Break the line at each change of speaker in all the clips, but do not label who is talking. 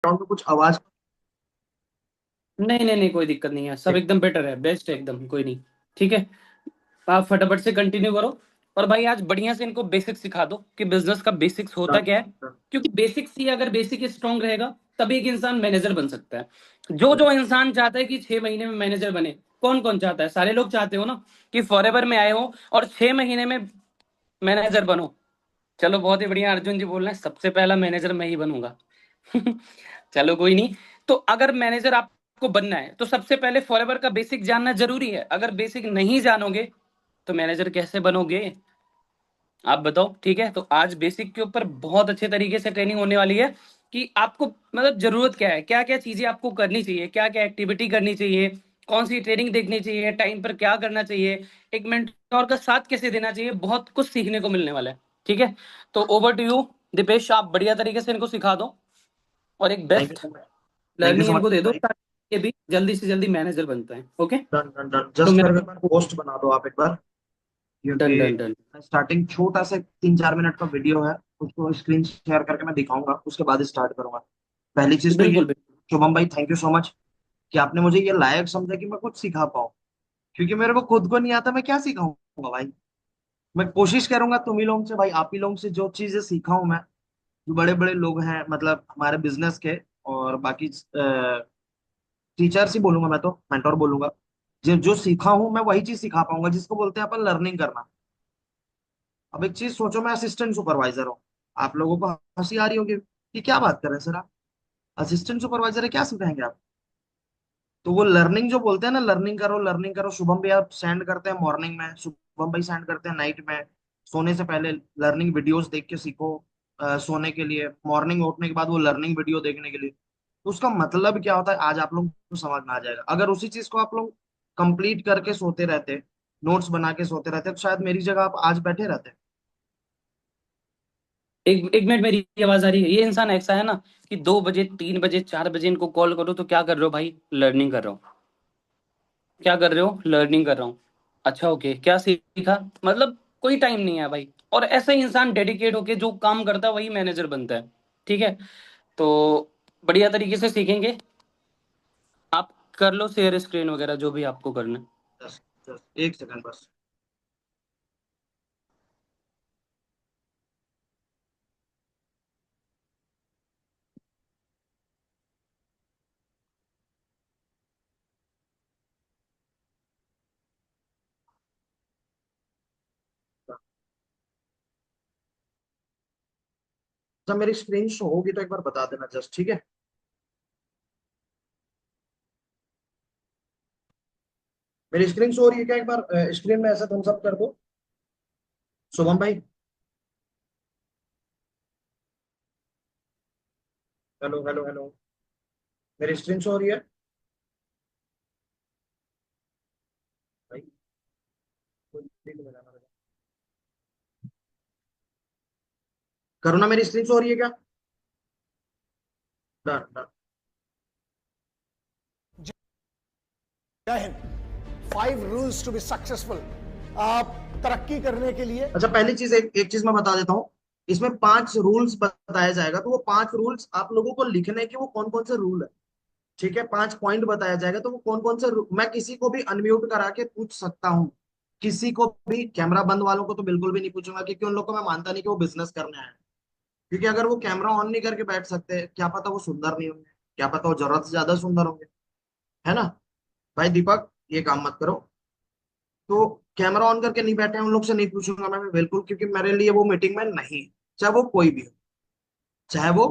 Background में कुछ आवाज?
नहीं नहीं नहीं, कोई दिक्कत नहीं है, सब एकदम बेटर है, बेस्ट है एकदम, कोई नहीं। ठीक है, आप फटाफट से कंटिन्यू करो। और भाई आज बढ़िया से इनको बेसिक्स सिखा दो कि बिजनेस का बेसिक्स होता
डन
क्या है।
डन।
क्योंकि बेसिक्स ही, अगर बेसिक स्ट्रांग रहेगा तभी एक इंसान मैनेजर बन सकता है। जो जो इंसान चाहता है कि 6 महीने में मैनेजर बने, कौन कौन चाहता है? सारे लोग चाहते हो ना कि फॉरएवर में आए हो और 6 महीने में मैनेजर बनो। चलो बहुत ही बढ़िया, अर्जुन जी बोल रहे हैं सबसे पहला मैनेजर मैं ही बनूंगा। चलो कोई नहीं। तो अगर मैनेजर आपको बनना है तो सबसे पहले फॉरएवर का बेसिक जानना जरूरी है। अगर बेसिक नहीं जानोगे तो मैनेजर कैसे बनोगे? आप बताओ। ठीक है, तो आज बेसिक के ऊपर बहुत अच्छे तरीके से ट्रेनिंग होने वाली है कि आपको मतलब जरूरत क्या है, क्या क्या चीजें आपको करनी चाहिए, क्या क्या एक्टिविटी करनी चाहिए, कौन सी ट्रेनिंग देखनी चाहिए, टाइम पर क्या करना चाहिए, एक मेंटोर का साथ कैसे देना चाहिए। बहुत कुछ सीखने को मिलने वाला है। ठीक है, तो ओवर टू यू दीपेश, आप बढ़िया तरीके से इनको सिखा दो और एक
thank you
best
so much. Thank you
learning
so much
इनको दे दो
भाई।
ताकि ये भी जल्दी से जल्दी मैनेजर बनते हैं। ओके,
डन डन डन,
तो
जस्ट
मेरा
मेरे को एक बार पोस्ट बना दो आप एक बार,
डन
क्योंकि
डन डन।
स्टार्टिंग छोटा सा 3-4 मिनट का वीडियो है, उसको स्क्रीन शेयर करके मैं दिखाऊंगा, उसके बाद स्टार्ट करूंगा। पहली चीज तो ये,
बिल्कुल बिल्कुल।
शुभम भाई थैंक यू सो मच कि आपने मुझे ये लायक समझा कि मैं कुछ सिखा पाऊँ, क्योंकि मेरे को खुद को नहीं आता, मैं क्या सिखाऊंगा भाई। मैं कोशिश करूंगा तुम ही लोगों से भाई, आप ही लोगों से जो चीजें सीखा हूं मैं, जो बड़े बड़े लोग हैं मतलब हमारे बिजनेस के, और बाकी टीचर्स ही बोलूंगा, मैं तो मेंटोर बोलूंगा। जो जो सीखा हूं मैं वही चीज सिखा पाऊंगा, जिसको बोलते हैं अपन लर्निंग करना। अब एक चीज सोचो, मैं असिस्टेंट सुपरवाइजर हूँ, आप लोगों को हंसी आ रही होगी कि क्या बात कर रहे हैं सर आप, असिस्टेंट सुपरवाइजर है क्या सिखाएंगे आप? तो वो लर्निंग जो बोलते हैं ना, लर्निंग करो लर्निंग करो, शुभम भी आप सेंड करते हैं मॉर्निंग में, शुभम भाई सेंड करते हैं नाइट में, सोने से पहले लर्निंग वीडियोस देख के सीखो, सोने के लिए, मॉर्निंग उठने के बाद वो लर्निंग वीडियो देखने के लिए। तो उसका मतलब क्या होता है आज आप लोग को समझ में आ जाएगा। अगर उसी चीज को आप लोग कंप्लीट करके सोते रहते, नोट्स बना के सोते रहते, तो शायद मेरी जगह आप आज बैठे रहते।
एक एक मिनट, मेरी आवाज आ रही है? ये इंसान ऐसा है ना कि 2 बजे 3 बजे 4 बजे इनको कॉल करो तो क्या कर रहे हो भाई? लर्निंग कर रहा हूँ। क्या कर रहे हो? लर्निंग कर रहा हूँ। अच्छा ओके, क्या सीखा? मतलब कोई टाइम नहीं है भाई। और ऐसा ही इंसान डेडिकेट होके जो काम करता है वही मैनेजर बनता है। ठीक है, तो बढ़िया तरीके से सीखेंगे। आप कर लो शेयर स्क्रीन वगैरह जो भी आपको करना है।
बस बस एक सेकंड बस। जब मेरी स्क्रीन शो होगी तो एक बार बता देना जस्ट, ठीक है? मेरी स्क्रीन शो हो रही है क्या? एक बार स्क्रीन में ऐसा थम्स अप कर दो, शुभम भाई। हेलो हेलो हेलो, मेरी स्क्रीन शो हो रही है भाई? कोई देख लेगा ना? करो ना, मेरी स्क्रीन शो हो रही है क्या? Done done.
जय हिंद। 5 रूल्स टू बी सक्सेसफुल। आप तरक्की करने के लिए
अच्छा पहली चीज, एक चीज मैं बता देता हूँ, इसमें 5 रूल्स बताया जाएगा, तो वो 5 रूल्स आप लोगों को लिखने के, वो कौन कौन से रूल है, ठीक है? 5 पॉइंट बताया जाएगा, तो वो कौन कौन से मैं किसी को भी अनम्यूट करा के पूछ सकता हूँ, किसी को भी, कैमरा बंद वालों को तो बिल्कुल भी नहीं पूछूंगा, क्योंकि उन लोग को मैं मानता नहीं कि वो बिजनेस करने आए हैं। क्योंकि अगर वो कैमरा ऑन नहीं करके बैठ सकते, क्या पता वो सुंदर नहीं होंगे, क्या पता वो जरूरत से ज्यादा सुंदर होंगे, है ना? भाई दीपक ये काम मत करो। तो कैमरा ऑन करके नहीं बैठे हैं उन लोग से नहीं पूछूंगा मैं बिल्कुल, क्योंकि मेरे लिए वो मीटिंग में नहीं, चाहे वो कोई भी हो, चाहे वो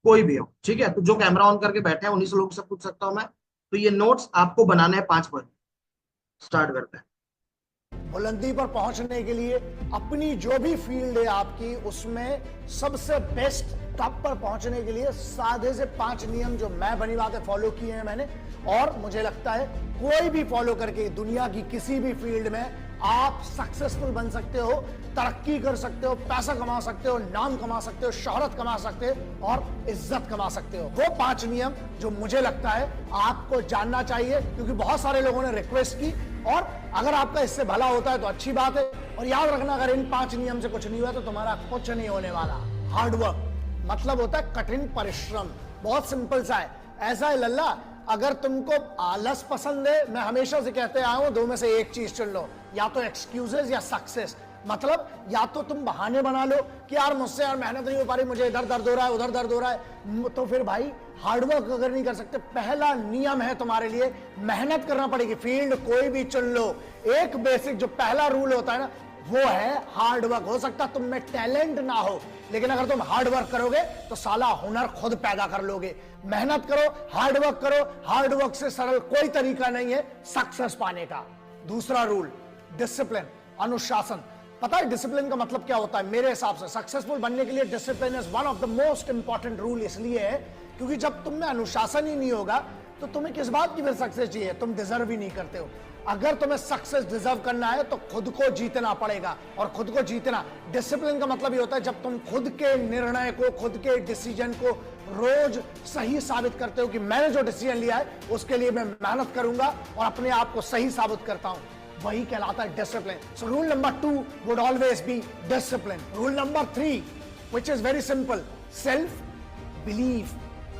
कोई भी हो, ठीक है? तो जो कैमरा ऑन करके बैठे हैं उन्हीं से लोग से पूछ सकता हूँ मैं। तो ये नोट्स आपको बनाने हैं 5 पॉइंट। स्टार्ट करते हैं।
बुलंदी पर पहुंचने के लिए अपनी जो भी फील्ड है आपकी, उसमें सबसे बेस्ट टॉप पर पहुंचने के लिए साधे से 5 नियम जो मैं बनी बातें फॉलो किए हैं मैंने, और मुझे लगता है कोई भी फॉलो करके दुनिया की किसी भी फील्ड में आप सक्सेसफुल बन सकते हो, तरक्की कर सकते हो, पैसा कमा सकते हो, नाम कमा सकते हो, शोहरत कमा सकते हो और इज्जत कमा सकते हो। वो 5 नियम जो मुझे लगता है आपको जानना चाहिए, क्योंकि बहुत सारे लोगों ने रिक्वेस्ट की, और अगर आपका इससे भला होता है तो अच्छी बात है। और याद रखना, अगर इन 5 नियम से कुछ नहीं हुआ तो तुम्हारा कुछ नहीं होने वाला। हार्ड वर्क मतलब होता है कठिन परिश्रम। बहुत सिंपल सा है। ऐसा है लल्ला, अगर तुमको आलस पसंद है, मैं हमेशा से कहते आया हूं, दो में से एक चीज चुन लो, या तो एक्सक्यूजेस या सक्सेस। मतलब या तो तुम बहाने बना लो कि यार मुझसे यार मेहनत नहीं हो पा रही, मुझे इधर दर्द हो रहा है, उधर दर्द हो रहा है, तो फिर भाई हार्डवर्क अगर नहीं कर सकते, पहला नियम है तुम्हारे लिए, मेहनत करना पड़ेगी। फील्ड कोई भी चुन लो, एक बेसिक जो पहला रूल होता है ना, वो है हार्डवर्क। हो सकता तुम में टैलेंट ना हो, लेकिन अगर तुम हार्डवर्क करोगे तो साला हुनर खुद पैदा कर लोगे। मेहनत करो, हार्डवर्क करो, हार्डवर्क से सरल कोई तरीका नहीं है सक्सेस पाने का। दूसरा रूल, डिसिप्लिन, अनुशासन। पता है डिसिप्लिन का मतलब क्या होता है? मेरे हिसाब से सक्सेसफुल बनने के लिए discipline is one of the most important rule. इसलिए है क्योंकि जब तुम में अनुशासन ही नहीं होगा तो तुम्हें किस बात की फिर सक्सेस चाहिए? तुम डिजर्व ही नहीं करते हो। अगर तुम्हें सक्सेस डिजर्व करना है तो खुद को जीतना पड़ेगा, और खुद को जीतना, डिसिप्लिन का मतलब ये होता है जब तुम खुद के निर्णय को, खुद के डिसीजन को रोज सही साबित करते हो कि मैंने जो डिसीजन लिया है उसके लिए मैं मेहनत करूंगा और अपने आप को सही साबित करता हूं, वही कहलाता है discipline. So rule number 2 would always be discipline. Rule number 3 which is very simple, self belief,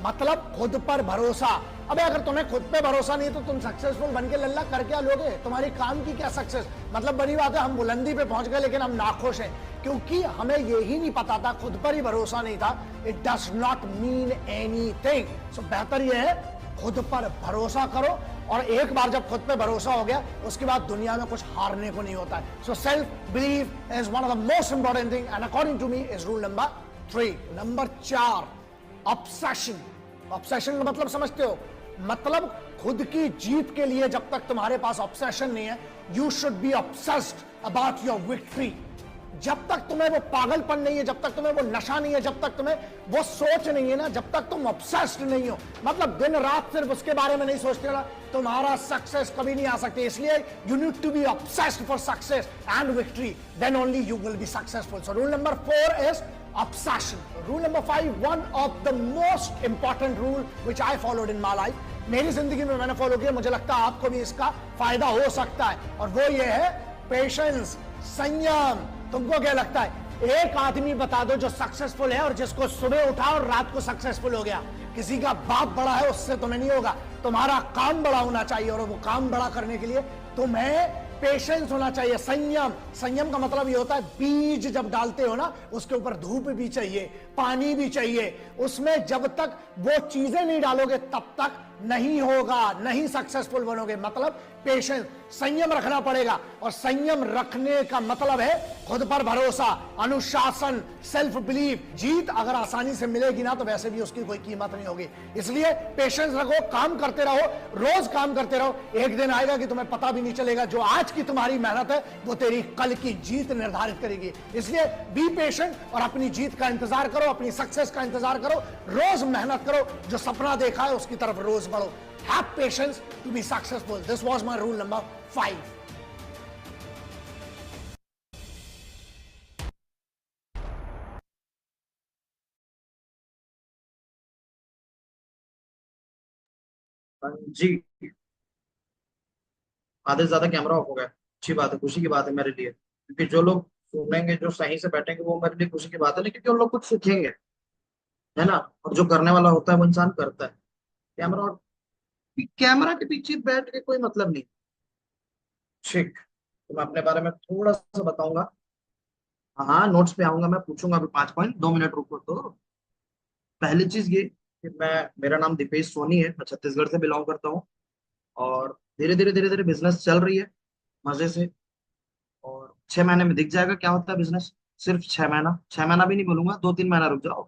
मतलब खुद पर भरोसा। अबे अगर तुम्हें खुद पे भरोसा नहीं तो तुम सक्सेसफुल बन के लल्ला कर क्या लोगे? तुम्हारी काम की क्या सक्सेस? मतलब बड़ी बात है हम बुलंदी पे पहुंच गए लेकिन हम नाखुश हैं क्योंकि हमें यही नहीं पता था, खुद पर ही भरोसा नहीं था। It does not mean anything. So बेहतर यह है खुद पर भरोसा करो, और एक बार जब खुद पे भरोसा हो गया उसके बाद दुनिया में कुछ हारने को नहीं होता है। So self belief is one of the most important thing and according to me is rule number 3। Number 4, obsession. Obsession का मतलब समझते हो? मतलब खुद की जीत के लिए जब तक तुम्हारे पास ऑब्सेशन नहीं है, you should be obsessed about your victory. जब तक तुम्हें वो पागलपन नहीं है, जब तक तुम्हें वो नशा नहीं है, जब तक तुम्हें वो सोच नहीं है ना, जब तक तुम ऑब्सेस्ड नहीं हो, मतलब दिन रात सिर्फ उसके बारे में नहीं सोचते ना, तुम्हारा सक्सेस कभी नहीं आ सकती। इसलिए you need to be obsessed for success and victory, then only you will be successful. So rule number 4 is obsession. Rule number 5, one of the most important rule which I followed in my life, मेरी जिंदगी में मैंने follow किया, मुझे लगता है आपको भी इसका फायदा हो सकता है, और वो ये है पेशेंस, संयम। तुमको क्या लगता है एक आदमी बता दो जो सक्सेसफुल है और जिसको सुबह उठा और रात को सक्सेसफुल हो गया? किसी का बाप बड़ा है उससे तुम्हें नहीं होगा, तुम्हारा काम बड़ा होना चाहिए, और वो काम बड़ा करने के लिए तुम्हें पेशेंस होना चाहिए, संयम। संयम का मतलब ये होता है बीज जब डालते हो ना उसके ऊपर धूप भी चाहिए, पानी भी चाहिए, उसमें जब तक वो चीजें नहीं डालोगे तब तक नहीं होगा, नहीं सक्सेसफुल बनोगे। मतलब पेशेंस, संयम रखना पड़ेगा, और संयम रखने का मतलब है खुद पर भरोसा, अनुशासन, सेल्फ बिलीफ। जीत अगर आसानी से मिलेगी ना तो वैसे भी उसकी कोई कीमत नहीं होगी। इसलिए पेशेंस रखो, काम करते रहो, रोज काम करते रहो। एक दिन आएगा कि तुम्हें पता भी नहीं चलेगा, जो आज की तुम्हारी मेहनत है वो तेरी कल की जीत निर्धारित करेगी। इसलिए बी पेशेंट और अपनी जीत का इंतजार करो, अपनी सक्सेस का इंतजार करो, रोज मेहनत करो, जो सपना देखा है उसकी तरफ रोज बढ़ो। Have patience to be successful. This was my rule number 5.
जी, आधे से ज्यादा कैमरा ऑफ हो गया। अच्छी बात है, खुशी की बात है मेरे लिए, क्योंकि जो लोग सुनेंगे, जो सही से बैठेंगे, वो मेरे लिए खुशी की बात है, क्योंकि उन लोग कुछ सीखेंगे, है ना। और जो करने वाला होता है वो इंसान करता है। कैमरा, कैमरा के पीछे बैठ के कोई मतलब नहीं। ठीक, तो मैं अपने बारे में थोड़ा सा बताऊंगा। हाँ, नोट्स पे आऊंगा, मैं पूछूंगा अभी 5 पॉइंट, 2 मिनट रुको। तो पहली चीज ये कि मेरा नाम दीपेश सोनी है, मैं छत्तीसगढ़ से बिलोंग करता हूँ, और धीरे धीरे बिजनेस चल रही है मजे से। और 6 महीने में दिख जाएगा क्या होता है बिजनेस। सिर्फ 6 महीना, 6 महीना भी नहीं बोलूंगा, 2-3 महीना रुक जाओ,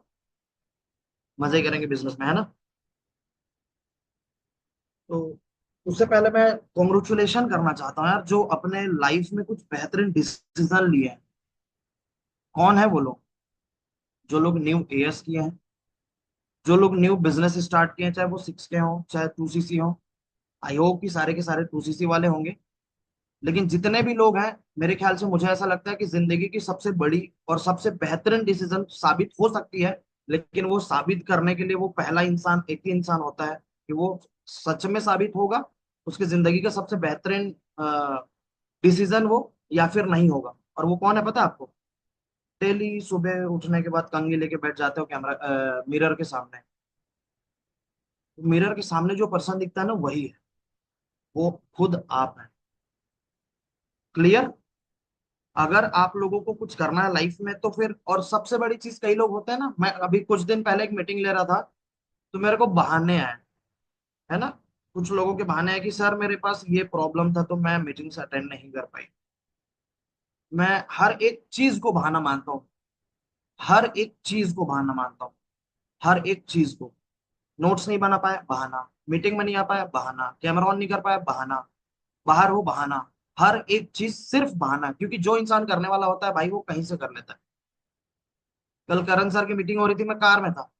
मजे करेंगे बिजनेस में, है ना। तो उससे पहले मैं कॉन्ग्रेचुलेशन करना चाहता हूँ यार, जो अपने लाइफ में कुछ बेहतरीन डिसीजन लिए हैं। कौन है वो लोग? जो लोग न्यू एएस किए हैं, जो लोग न्यू बिजनेस स्टार्ट किए हैं, चाहे वो 6 के हों चाहे 2CC हो। आई होप कि सारे के सारे 2CC वाले होंगे। लेकिन जितने भी लोग हैं, मेरे ख्याल से मुझे ऐसा लगता है कि जिंदगी की सबसे बड़ी और सबसे बेहतरीन डिसीजन साबित हो सकती है, लेकिन वो साबित करने के लिए वो पहला इंसान एक ही इंसान होता है कि वो सच में साबित होगा उसकी जिंदगी का सबसे बेहतरीन डिसीजन वो, या फिर नहीं होगा। और वो कौन है पता है आपको? डेली सुबह उठने के बाद कंघी लेके बैठ जाते हो कैमरा मिरर के सामने, मिरर के सामने जो पर्सन दिखता है ना, वही है, वो खुद आप है। क्लियर? अगर आप लोगों को कुछ करना है लाइफ में तो फिर, और सबसे बड़ी चीज, कई लोग होते हैं ना, मैं अभी कुछ दिन पहले एक मीटिंग ले रहा था, तो मेरे को बहाने आए, है ना, कुछ लोगों के बहाने हैं कि सर मेरे पास ये प्रॉब्लम था तो मैं मीटिंग से अटेंड नहीं कर पाई। मैं हर एक चीज को बहाना मानता हूँ, हर एक चीज को बहाना मानता हूँ, हर एक चीज को। नोट्स नहीं बना पाया, बहाना। मीटिंग में नहीं आ पाया, बहाना। कैमरा ऑन नहीं कर पाया, बहाना। बाहर हो, बहाना। हर एक चीज सिर्फ बहाना, क्योंकि जो इंसान करने वाला होता है भाई, वो कहीं से कर लेता है। कल करण सर की मीटिंग हो रही थी, मैं कार में था,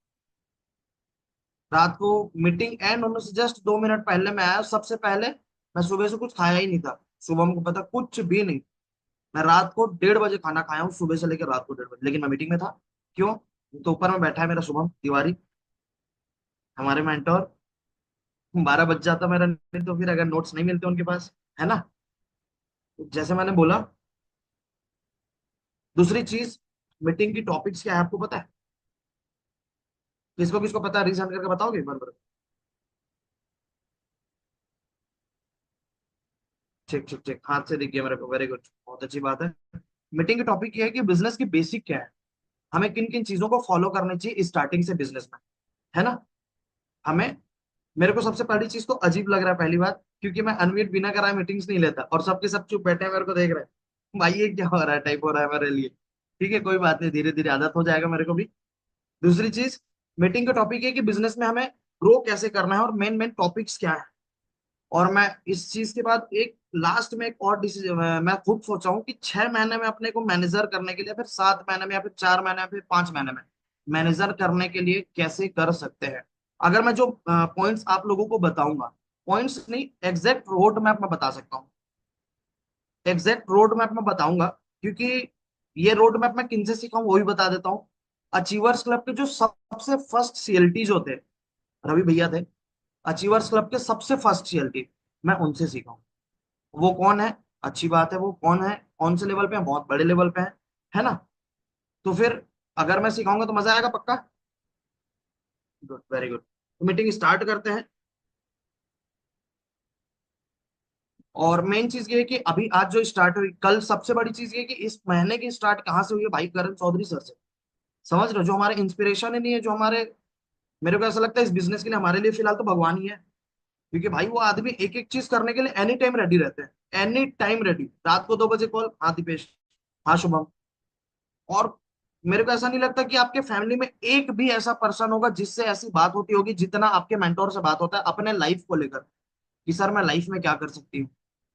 रात को मीटिंग एंड होने से जस्ट 2 मिनट पहले मैं आया। सबसे पहले, मैं सुबह से कुछ खाया ही नहीं था, सुबह को पता कुछ भी नहीं। मैं रात को 1:30 बजे खाना खाया हूँ, सुबह से लेकर रात को 1:30 बजे, लेकिन मैं मीटिंग में था। क्यों? तो ऊपर में बैठा है मेरा शुभम तिवारी, हमारे मेंटोर। 12 बज जाता मेरा, नहीं तो फिर अगर नोट्स नहीं मिलते उनके पास, है ना। तो जैसे मैंने बोला, दूसरी चीज, मीटिंग की टॉपिक्स क्या है आपको पता है? किसको किसको पता है, रीसेंट करके बताओगे एक बार मेरे को? ठीक ठीक ठीक, हाथ से दिख गया मेरे को, वेरी गुड, बहुत अच्छी बात है। मीटिंग की टॉपिक ये है कि बिजनेस की बेसिक क्या है, हमें किन किन चीजों को फॉलो करनी चाहिए स्टार्टिंग से बिजनेस में, है ना। हमें, मेरे को सबसे पहली चीज तो अजीब लग रहा है पहली बात, क्योंकि मैं अनम्यूट बिना कराए मीटिंग्स नहीं लेता, और सबके सब चुप बैठे हैं मेरे को देख रहे हैं, भाई ये क्या हो रहा है टाइप हो रहा है मेरे लिए। ठीक है, कोई बात नहीं, धीरे धीरे आदत हो जाएगा मेरे को भी। दूसरी चीज, मीटिंग का टॉपिक है कि बिजनेस में हमें ग्रो कैसे करना है, और मेन मेन टॉपिक्स क्या है। और मैं इस चीज के बाद एक लास्ट में एक और डिसीजन मैं खुद सोचा हूँ कि 6 महीने में अपने को मैनेजर करने के लिए, फिर 7 महीने में, या फिर 4 महीने में, फिर 5 महीने में मैनेजर करने के लिए कैसे कर सकते हैं। अगर मैं जो पॉइंट्स आप लोगों को बताऊंगा, पॉइंट्स नहीं, एग्जैक्ट रोड मैप मैं बता सकता हूँ, एग्जैक्ट रोड मैप मैं बताऊंगा। क्योंकि ये रोड मैप मैं किनसे सीखा हूँ वो भी बता देता हूँ। अचीवर्स क्लब के जो सबसे फर्स्ट सीएलटी जो थे, रवि भैया थे, अचीवर्स क्लब के सबसे फर्स्ट सीएलटी, मैं उनसे सीखा हूँ। वो कौन है? अच्छी बात है, वो कौन है, कौन से लेवल पे है? बहुत बड़े लेवल पे है ना। तो फिर अगर मैं सिखाऊंगा तो मजा आएगा पक्का। Good, very good. तो मीटिंग स्टार्ट करते हैं। और मेन चीज ये है कि अभी आज जो स्टार्ट हुई, कल सबसे बड़ी चीज ये है कि इस महीने की स्टार्ट कहाँ से हुई है भाई? करण चौधरी सर से। समझ रहे हो? जो हमारे इंस्पिरेशन ही नहीं है, जो हमारे, मेरे को ऐसा लगता है इस बिजनेस के लिए हमारे लिए फिलहाल तो भगवान ही है। क्योंकि भाई वो आदमी एक एक चीज करने के लिए एनी टाइम रेडी रहते हैं, एनी टाइम रेडी। रात को 2 बजे कॉल, हाँ दीपेश, हाँ शुभम। और मेरे को ऐसा नहीं लगता कि आपके फैमिली में एक भी ऐसा पर्सन होगा जिससे ऐसी बात होती होगी जितना आपके मेंटोर से बात होता है अपने लाइफ को लेकर, कि सर मैं लाइफ में क्या कर सकती हूँ,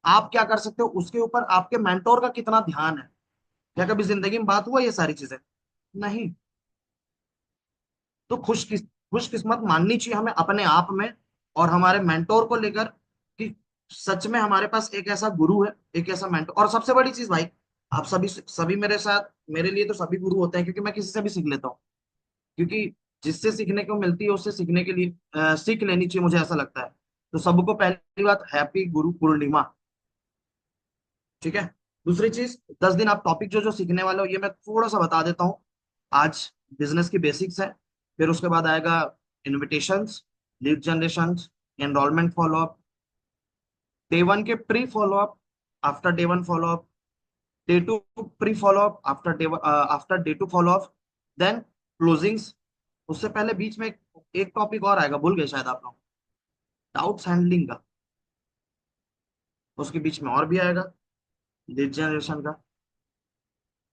आप क्या कर सकते हो, उसके ऊपर आपके मेंटोर का कितना ध्यान है। क्या कभी जिंदगी में बात हुआ ये सारी चीजें? नहीं। तो खुशकिस्मत माननी चाहिए हमें अपने आप में, और हमारे मेंटोर को लेकर, कि सच में हमारे पास एक ऐसा गुरु है, एक ऐसा मेंटोर। और सबसे बड़ी चीज भाई, आप सभी सभी मेरे साथ, मेरे लिए तो सभी गुरु होते हैं, क्योंकि मैं किसी से भी सीख लेता हूँ। क्योंकि जिससे सीखने को मिलती है उससे सीखने के लिए सीख लेनी चाहिए, मुझे ऐसा लगता है। तो सबको पहली बात, हैप्पी गुरु पूर्णिमा। ठीक है। दूसरी चीज, 10 दिन आप टॉपिक जो जो सीखने वाले हो, ये मैं थोड़ा सा बता देता हूँ। आज बिजनेस की बेसिक्स है, फिर उसके बाद आएगा invitations, lead generation, enrolment followup, day 1 के pre followup, after day 1 followup, day 2 pre followup, after day 2 followup, then closings. उससे पहले बीच में एक टॉपिक और आएगा, भूल गए शायद आप लोग, डाउट्स हैंडलिंग का। उसके बीच में और भी आएगा, लीड जनरेशन का,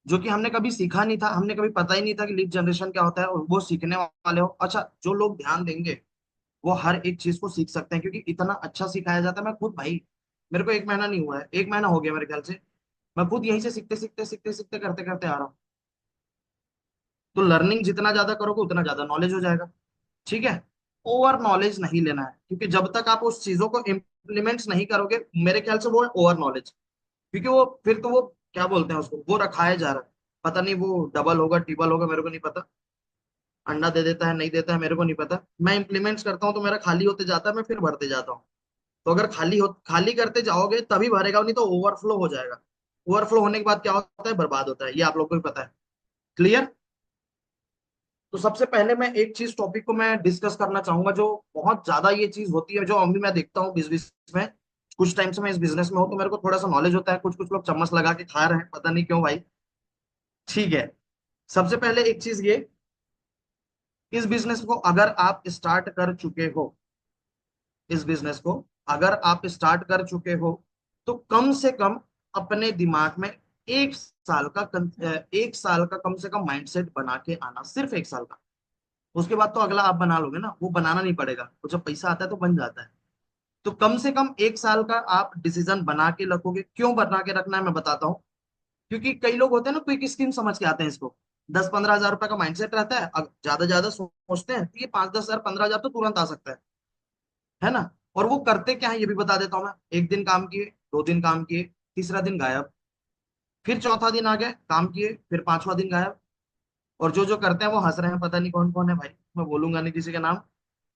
जो कि हमने कभी सीखा नहीं था, हमने कभी पता ही नहीं था कि लीड जनरेशन क्या होता है, और वो सीखने वाले हो। अच्छा, जो लोग ध्यान देंगे वो हर एक चीज को सीख सकते हैं, क्योंकि इतना अच्छा सिखाया जाता है। मैं खुद भाई, मेरे को 1 महीना नहीं हुआ है, 1 महीना हो गया मेरे ख्याल से, मैं खुद यहीं से सीखते सीखते सीखते सीखते करते करते आ रहा हूँ। तो लर्निंग जितना ज्यादा करोगे उतना ज्यादा नॉलेज हो जाएगा। ठीक है। ओवर नॉलेज नहीं लेना है, क्योंकि जब तक आप उस चीजों को इम्प्लीमेंट्स नहीं करोगे, मेरे ख्याल से वो है ओवर नॉलेज। क्योंकि वो फिर तो वो क्या बोलते हैं उसको, वो रखाया जा रहा है, पता नहीं वो डबल होगा ट्रिपल होगा, मेरे को नहीं पता। अंडा दे देता है, नहीं देता है, मेरे को नहीं पता। मैं इंप्लीमेंट्स करता हूँ तो मेरा खाली होते जाता है, मैं फिर भरते जाता हूँ। तो अगर खाली करते जाओगे तभी भरेगा, नहीं तो ओवरफ्लो हो जाएगा। ओवरफ्लो होने के बाद क्या होता है? बर्बाद होता है, ये आप लोग को भी पता है। क्लियर? तो सबसे पहले मैं एक चीज टॉपिक को मैं डिस्कस करना चाहूंगा, जो बहुत ज्यादा ये चीज होती है, जो अभी मैं देखता हूँ बिजनेस में। कुछ टाइम से मैं इस बिजनेस में हूँ, तो मेरे को थोड़ा सा नॉलेज होता है। कुछ कुछ लोग चम्मच लगा के खा रहे हैं, पता नहीं क्यों भाई। ठीक है। सबसे पहले एक चीज ये, इस बिजनेस को अगर आप स्टार्ट कर चुके हो, इस बिजनेस को अगर आप स्टार्ट कर चुके हो, तो कम से कम अपने दिमाग में एक साल का कम से कम माइंडसेट बना के आना, सिर्फ एक साल का। उसके बाद तो अगला आप बना लोगे ना, वो बनाना नहीं पड़ेगा, वो जब पैसा आता है तो बन जाता है। तो कम से कम एक साल का आप डिसीजन बना के रखोगे। क्यों बना के रखना है मैं बताता हूँ। क्योंकि कई लोग होते हैं ना, क्विक स्कीम समझ के आते हैं इसको। 10-15 हजार रुपए का माइंडसेट रहता है, ज्यादा ज्यादा सोचते हैं तो ये 5-10 हजार 15 हजार तो तुरंत आ सकता है ना। और वो करते क्या है ये भी बता देता हूँ मैं। एक दिन काम किए, 2 दिन काम किए, तीसरा दिन गायब। फिर चौथा दिन आ गए, काम किए, फिर पांचवा दिन गायब। और जो जो करते हैं वो हंस रहे हैं, पता नहीं कौन कौन है भाई, मैं बोलूंगा नहीं किसी का नाम।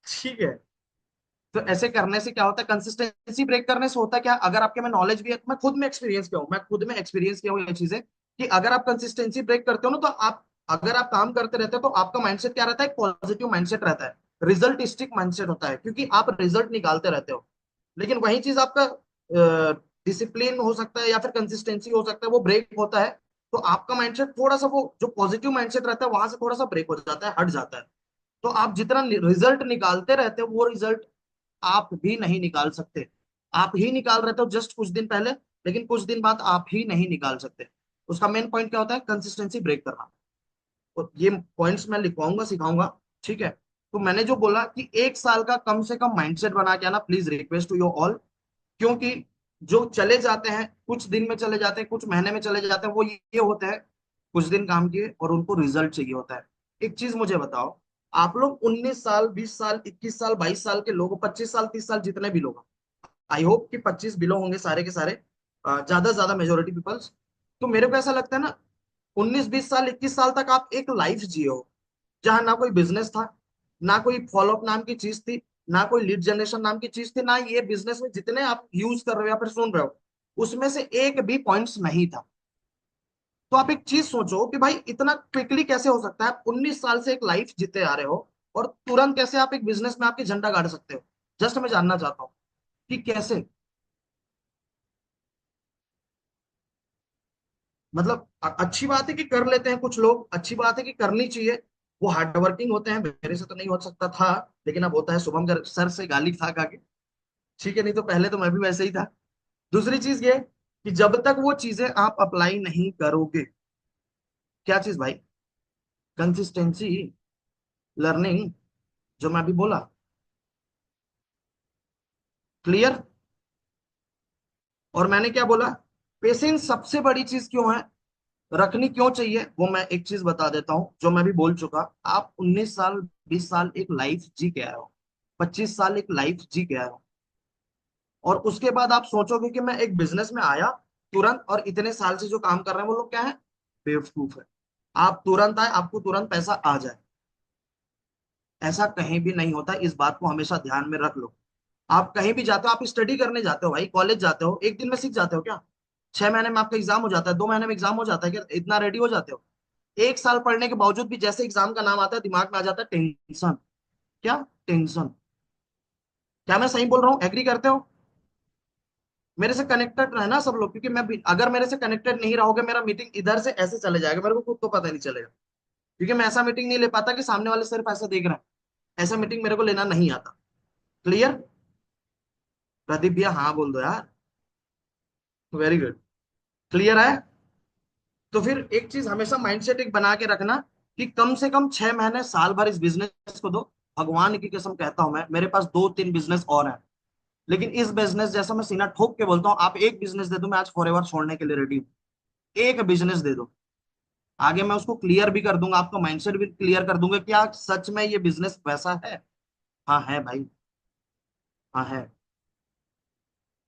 ठीक है। तो ऐसे करने से क्या होता है, कंसिस्टेंसी ब्रेक करने से होता है क्या, अगर आपके में नॉलेज भी है, मैं खुद में एक्सपीरियंस किया हूँ, मैं खुद में एक्सपीरियंस किया हूँ ये चीजें, कि अगर आप कंसिस्टेंसी ब्रेक करते हो ना, तो आप अगर आप काम करते रहते हो तो आपका माइंडसेट क्या रहता है, पॉजिटिव माइंडसेट रहता है। रिजल्ट स्टिक माइंडसेट होता है, क्योंकि आप रिजल्ट निकालते रहते हो। लेकिन वही चीज आपका डिसिप्लिन हो सकता है या फिर कंसिस्टेंसी हो सकता है, वो ब्रेक होता है। तो आपका माइंडसेट थोड़ा सा, वो जो पॉजिटिव माइंडसेट रहता है वहां से थोड़ा सा ब्रेक हो जाता है, हट जाता है। तो आप जितना रिजल्ट निकालते रहते हो, वो रिजल्ट आप भी नहीं निकाल सकते। आप ही निकाल रहे थे जस्ट कुछ दिन पहले, लेकिन कुछ दिन बाद आप ही नहीं निकाल सकते। उसका मेन पॉइंट क्या होता है, कंसिस्टेंसी ब्रेक करना। और ये पॉइंट्स मैं लिखवाऊंगा, सिखाऊंगा। ठीक है। तो मैंने जो बोला कि एक साल का कम से कम माइंडसेट बना के आना, please request to your all. क्योंकि जो चले जाते हैं, कुछ दिन में चले जाते हैं, कुछ महीने में चले जाते हैं, वो ये होते हैं, कुछ दिन काम किए और उनको रिजल्ट चाहिए होता है। एक चीज मुझे बताओ, आप लोग 19 साल, 20 साल, 21 साल, 22 साल के लोग, 25 साल, 30 साल, जितने भी लोग, आई होप कि 25 बिलो होंगे सारे के सारे, ज्यादा से ज्यादा मेजोरिटी पीपल्स। तो मेरे को ऐसा लगता है ना, 19-20 साल, 21 साल तक आप एक लाइफ जिए हो, जहां ना कोई बिजनेस था, ना कोई फॉलोअप नाम की चीज थी, ना कोई लीड जनरेशन नाम की चीज थी, ना ये बिजनेस में जितने आप यूज कर रहे हो या फिर सुन रहे हो, उसमें से एक भी पॉइंट्स नहीं था। तो आप एक चीज सोचो कि भाई इतना क्विकली कैसे हो सकता है, आप 19 साल से एक लाइफ जीते आ रहे हो, और तुरंत कैसे आप एक बिजनेस में आपके झंडा गाड़ सकते हो। जस्ट मैं जानना चाहता हूँ कि कैसे। मतलब अच्छी बात है कि कर लेते हैं कुछ लोग, अच्छी बात है कि करनी चाहिए। वो हार्ड वर्किंग होते हैं, मेरे से तो नहीं हो सकता था, लेकिन अब होता है। शुभम सर से गाली खा खा के। ठीक है, नहीं तो पहले तो मैं भी वैसे ही था। दूसरी चीज ये कि जब तक वो चीजें आप अप्लाई नहीं करोगे, क्या चीज भाई, कंसिस्टेंसी, लर्निंग, जो मैं अभी बोला, क्लियर। और मैंने क्या बोला, पेशेंस सबसे बड़ी चीज क्यों है, रखनी क्यों चाहिए, वो मैं एक चीज बता देता हूँ, जो मैं भी बोल चुका। आप 19 साल, 20 साल एक लाइफ जी के आए हो, 25 साल एक लाइफ जी के आए हो, और उसके बाद आप सोचोगे कि मैं एक बिजनेस में आया तुरंत, और इतने साल से जो काम कर रहे हैं वो लोग क्या है, बेवकूफ है। आप तुरंत आए, आपको तुरंत पैसा आ जाए, ऐसा कहीं भी नहीं होता। इस बात को हमेशा ध्यान में रख लो। आप कहीं भी जाते हो, आप स्टडी करने जाते हो भाई, कॉलेज जाते हो, एक दिन में सीख जाते हो क्या? 6 महीने में आपका एग्जाम हो जाता है, 2 महीने में एग्जाम हो जाता है क्या? इतना रेडी हो जाते हो? एक साल पढ़ने के बावजूद भी जैसे एग्जाम का नाम आता है, दिमाग में आ जाता है टेंशन। क्या टेंशन? क्या मैं सही बोल रहा हूँ, एग्री करते हो? मेरे से कनेक्टेड रहना सब लोग, क्योंकि अगर मेरे से कनेक्टेड नहीं रहोगे, मेरा मीटिंग इधर से ऐसे चले जाएगा, मेरे को खुद को पता नहीं चलेगा। क्योंकि मैं ऐसा मीटिंग नहीं ले पाता कि सामने वाले सिर्फ ऐसा देख रहे हैं। ऐसा मीटिंग मेरे को लेना नहीं आता। क्लियर? प्रदीप भैया हाँ बोल दो यार। Very good. क्लियर है? तो फिर एक चीज हमेशा माइंडसेट एक बना के रखना, कि कम से कम 6 महीने, साल भर इस बिजनेस को दो। भगवान की कसम कहता हूं मैं, मेरे पास 2-3 बिजनेस और हैं, लेकिन इस बिजनेस जैसा मैं सीना ठोक के बोलता हूँ, आप एक बिजनेस दे दो, मैं आज फॉरएवर छोड़ने के लिए रेडी हूँ। एक बिजनेस दे दो, आगे मैं उसको क्लियर भी कर दूंगा, आपका माइंडसेट भी क्लियर कर दूंगा, क्या सच में ये बिजनेस वैसा है? हाँ है भाई, हाँ है।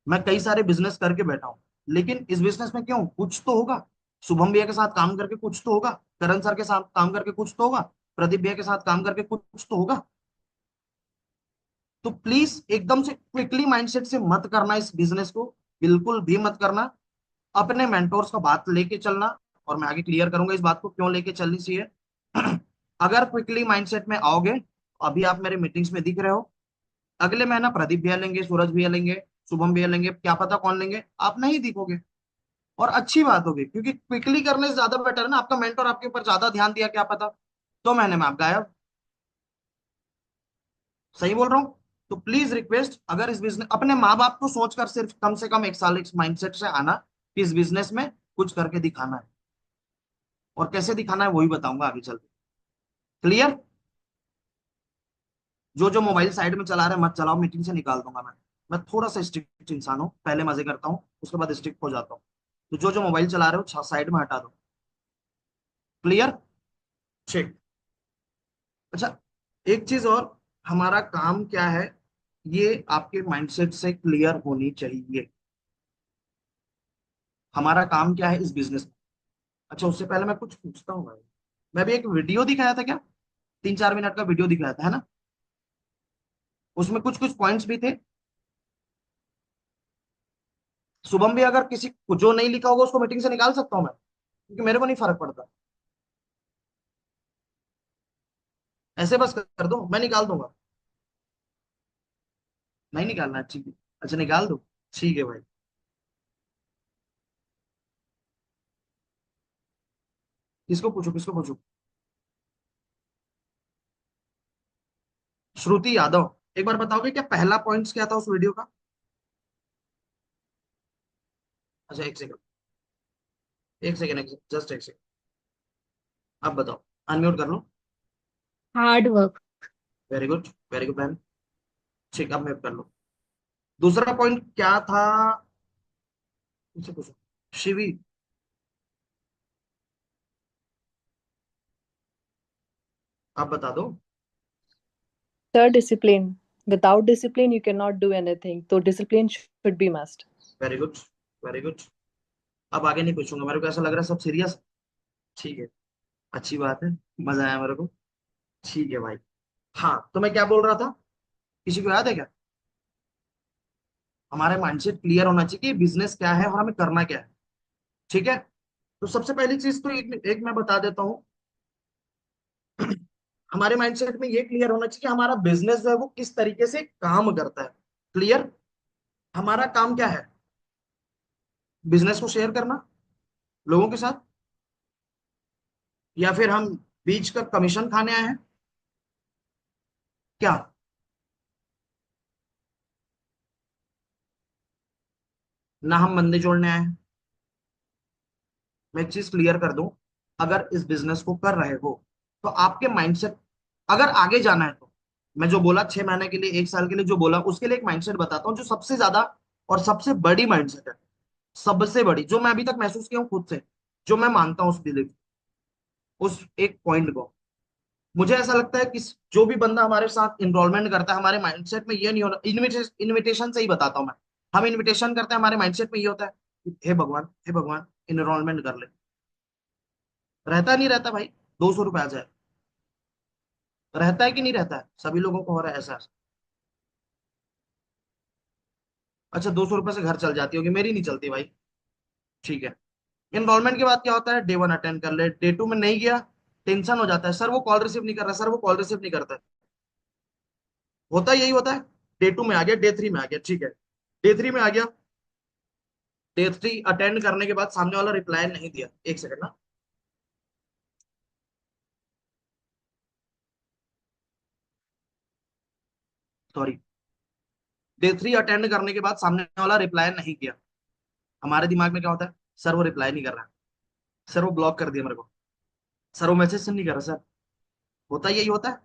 मैं कई सारे बिजनेस करके बैठा हूँ, लेकिन इस बिजनेस में क्यों, कुछ तो होगा। शुभम भैया के साथ काम करके कुछ तो होगा, करण सर के साथ काम करके कुछ तो होगा, प्रदीप भैया के साथ काम करके कुछ तो होगा। तो प्लीज एकदम से क्विकली माइंडसेट से मत करना इस बिजनेस को, बिल्कुल भी मत करना। अपने मेंटोर्स का बात लेके चलना, और मैं आगे क्लियर करूंगा इस बात को क्यों लेके चलनी चाहिए। अगर क्विकली माइंडसेट में आओगे, अभी आप मेरे मीटिंग्स में दिख रहे हो, अगले महीना प्रदीप भैया लेंगे, सूरज भैया लेंगे, शुभम भैया लेंगे, क्या पता कौन लेंगे, आप नहीं दिखोगे। और अच्छी बात होगी, क्योंकि क्विकली करने से ज्यादा बेटर है ना, आपका मेंटर आपके ऊपर ज्यादा ध्यान दिया, क्या पता 2 महीने में आप गायब। सही बोल रहा हूँ? तो प्लीज रिक्वेस्ट, अगर इस बिजनेस, अपने माँ बाप को सोचकर सिर्फ कम से कम 1 साल इस माइंडसेट से आना कि इस बिजनेस में कुछ करके दिखाना है, और कैसे दिखाना है वही बताऊंगा आगे चल के। क्लियर? जो जो मोबाइल साइड में चला रहे हैं मत चलाओ, मीटिंग से निकाल दूंगा मैं थोड़ा सा स्ट्रिक्ट इंसान हूँ, पहले मजे करता हूँ उसके बाद स्ट्रिक्ट हो जाता हूँ। तो जो जो मोबाइल चला रहे हो साइड में हटा दो। क्लियर? ठीक। अच्छा, एक चीज और, हमारा काम क्या है, ये आपके माइंडसेट से क्लियर होनी चाहिए। हमारा काम क्या है इस बिजनेस में। अच्छा, उससे पहले मैं कुछ पूछता हूँ भाई। मैं भी एक वीडियो दिखाया था क्या, 3-4 मिनट का वीडियो दिखाया था, है ना? उसमें कुछ कुछ पॉइंट्स भी थे। शुभम भी, अगर किसी को जो नहीं लिखा होगा उसको मीटिंग से निकाल सकता हूँ मैं, क्योंकि मेरे को नहीं फर्क पड़ता। ऐसे बस कर दो, मैं निकाल दूंगा। नहीं निकालना है, ठीक है। अच्छा, निकाल दो, ठीक है भाई। किसको पूछो, किसको पूछो? श्रुति यादव, एक बार बताओगे क्या पहला पॉइंट क्या था उस वीडियो का? अच्छा, एक सेकंड, एक सेकंड, एक सेकंड, जस्ट एक सेकंड। अब बताओ, अनम्यूट कर लो।
Hard work.
Very good, very good बहन। ठीक, अब म्यूट कर लो। दूसरा पॉइंट क्या था? मुझसे पूछो। शिवी, आप बता दो।
Sir, discipline. Without discipline, you cannot do anything. So discipline should be must.
Very good, very good. अब आगे नहीं पूछूंगा, मेरे को ऐसा लग रहा है सब सीरियस। ठीक है, अच्छी बात है, मजा आया मेरे को। ठीक है भाई। हाँ, तो मैं क्या बोल रहा था, किसी को याद है क्या? हमारा माइंडसेट क्लियर होना चाहिए कि बिजनेस क्या है और हमें करना क्या है। ठीक है, तो सबसे पहली चीज तो एक मैं बता देता हूँ। हमारे माइंडसेट में ये क्लियर होना चाहिए कि हमारा बिजनेस जो है वो किस तरीके से काम करता है। क्लियर? हमारा काम क्या है? बिजनेस को शेयर करना लोगों के साथ, या फिर हम बीच का कमीशन खाने आए हैं क्या? ना हम बंदे जोड़ने आए हैं। मैं एक चीज क्लियर कर दूं, अगर इस बिजनेस को कर रहे हो तो आपके माइंडसेट, अगर आगे जाना है तो, मैं जो बोला 6 महीने के लिए, 1 साल के लिए जो बोला, उसके लिए एक माइंडसेट बताता हूँ जो सबसे ज्यादा और सबसे बड़ी माइंडसेट है। सबसे बड़ी जो मैं अभी तक महसूस किया हूँ खुद से, जो मैं मानता हूँ उस बिलीफ, उस एक पॉइंट को। मुझे ऐसा लगता है कि जो भी बंदा हमारे साथ इनरोलमेंट करता है, हमारे माइंडसेट में ये नहीं होना, इनविटेशन से ही बताता हूँ मैं। हम इनविटेशन करते हैं, हमारे माइंडसेट में ये होता है कि हे भगवान इनरोलमेंट कर ले। रहता नहीं रहता भाई, 200 रुपये आ जाए, रहता है कि नहीं रहता है? सभी लोगों को हो रहा है ऐसा। अच्छा, 200 रुपये से घर चल जाती होगी, मेरी नहीं चलती भाई। ठीक है। इनरोलमेंट के बाद क्या होता है, डे 1 अटेंड कर ले, डे 2 में नहीं गया, टेंशन हो जाता है, सर वो कॉल रिसीव नहीं कर रहा, सर वो कॉल रिसीव नहीं करता है। होता यही होता है। डे 2 में आ गया, डे 3 में आ गया, ठीक है, डे 3 में आ गया, डे 3 अटेंड करने के बाद सामने वाला रिप्लाई नहीं दिया, एक सेकंड ना, सॉरी। डे 3 अटेंड करने के बाद सामने वाला रिप्लाई नहीं किया, हमारे दिमाग में क्या होता है, सर वो रिप्लाई नहीं कर रहा है, सर वो ब्लॉक कर दिया मेरे को, सर वो मैसेज सेंड नहीं कर रहा सर। होता यही होता है,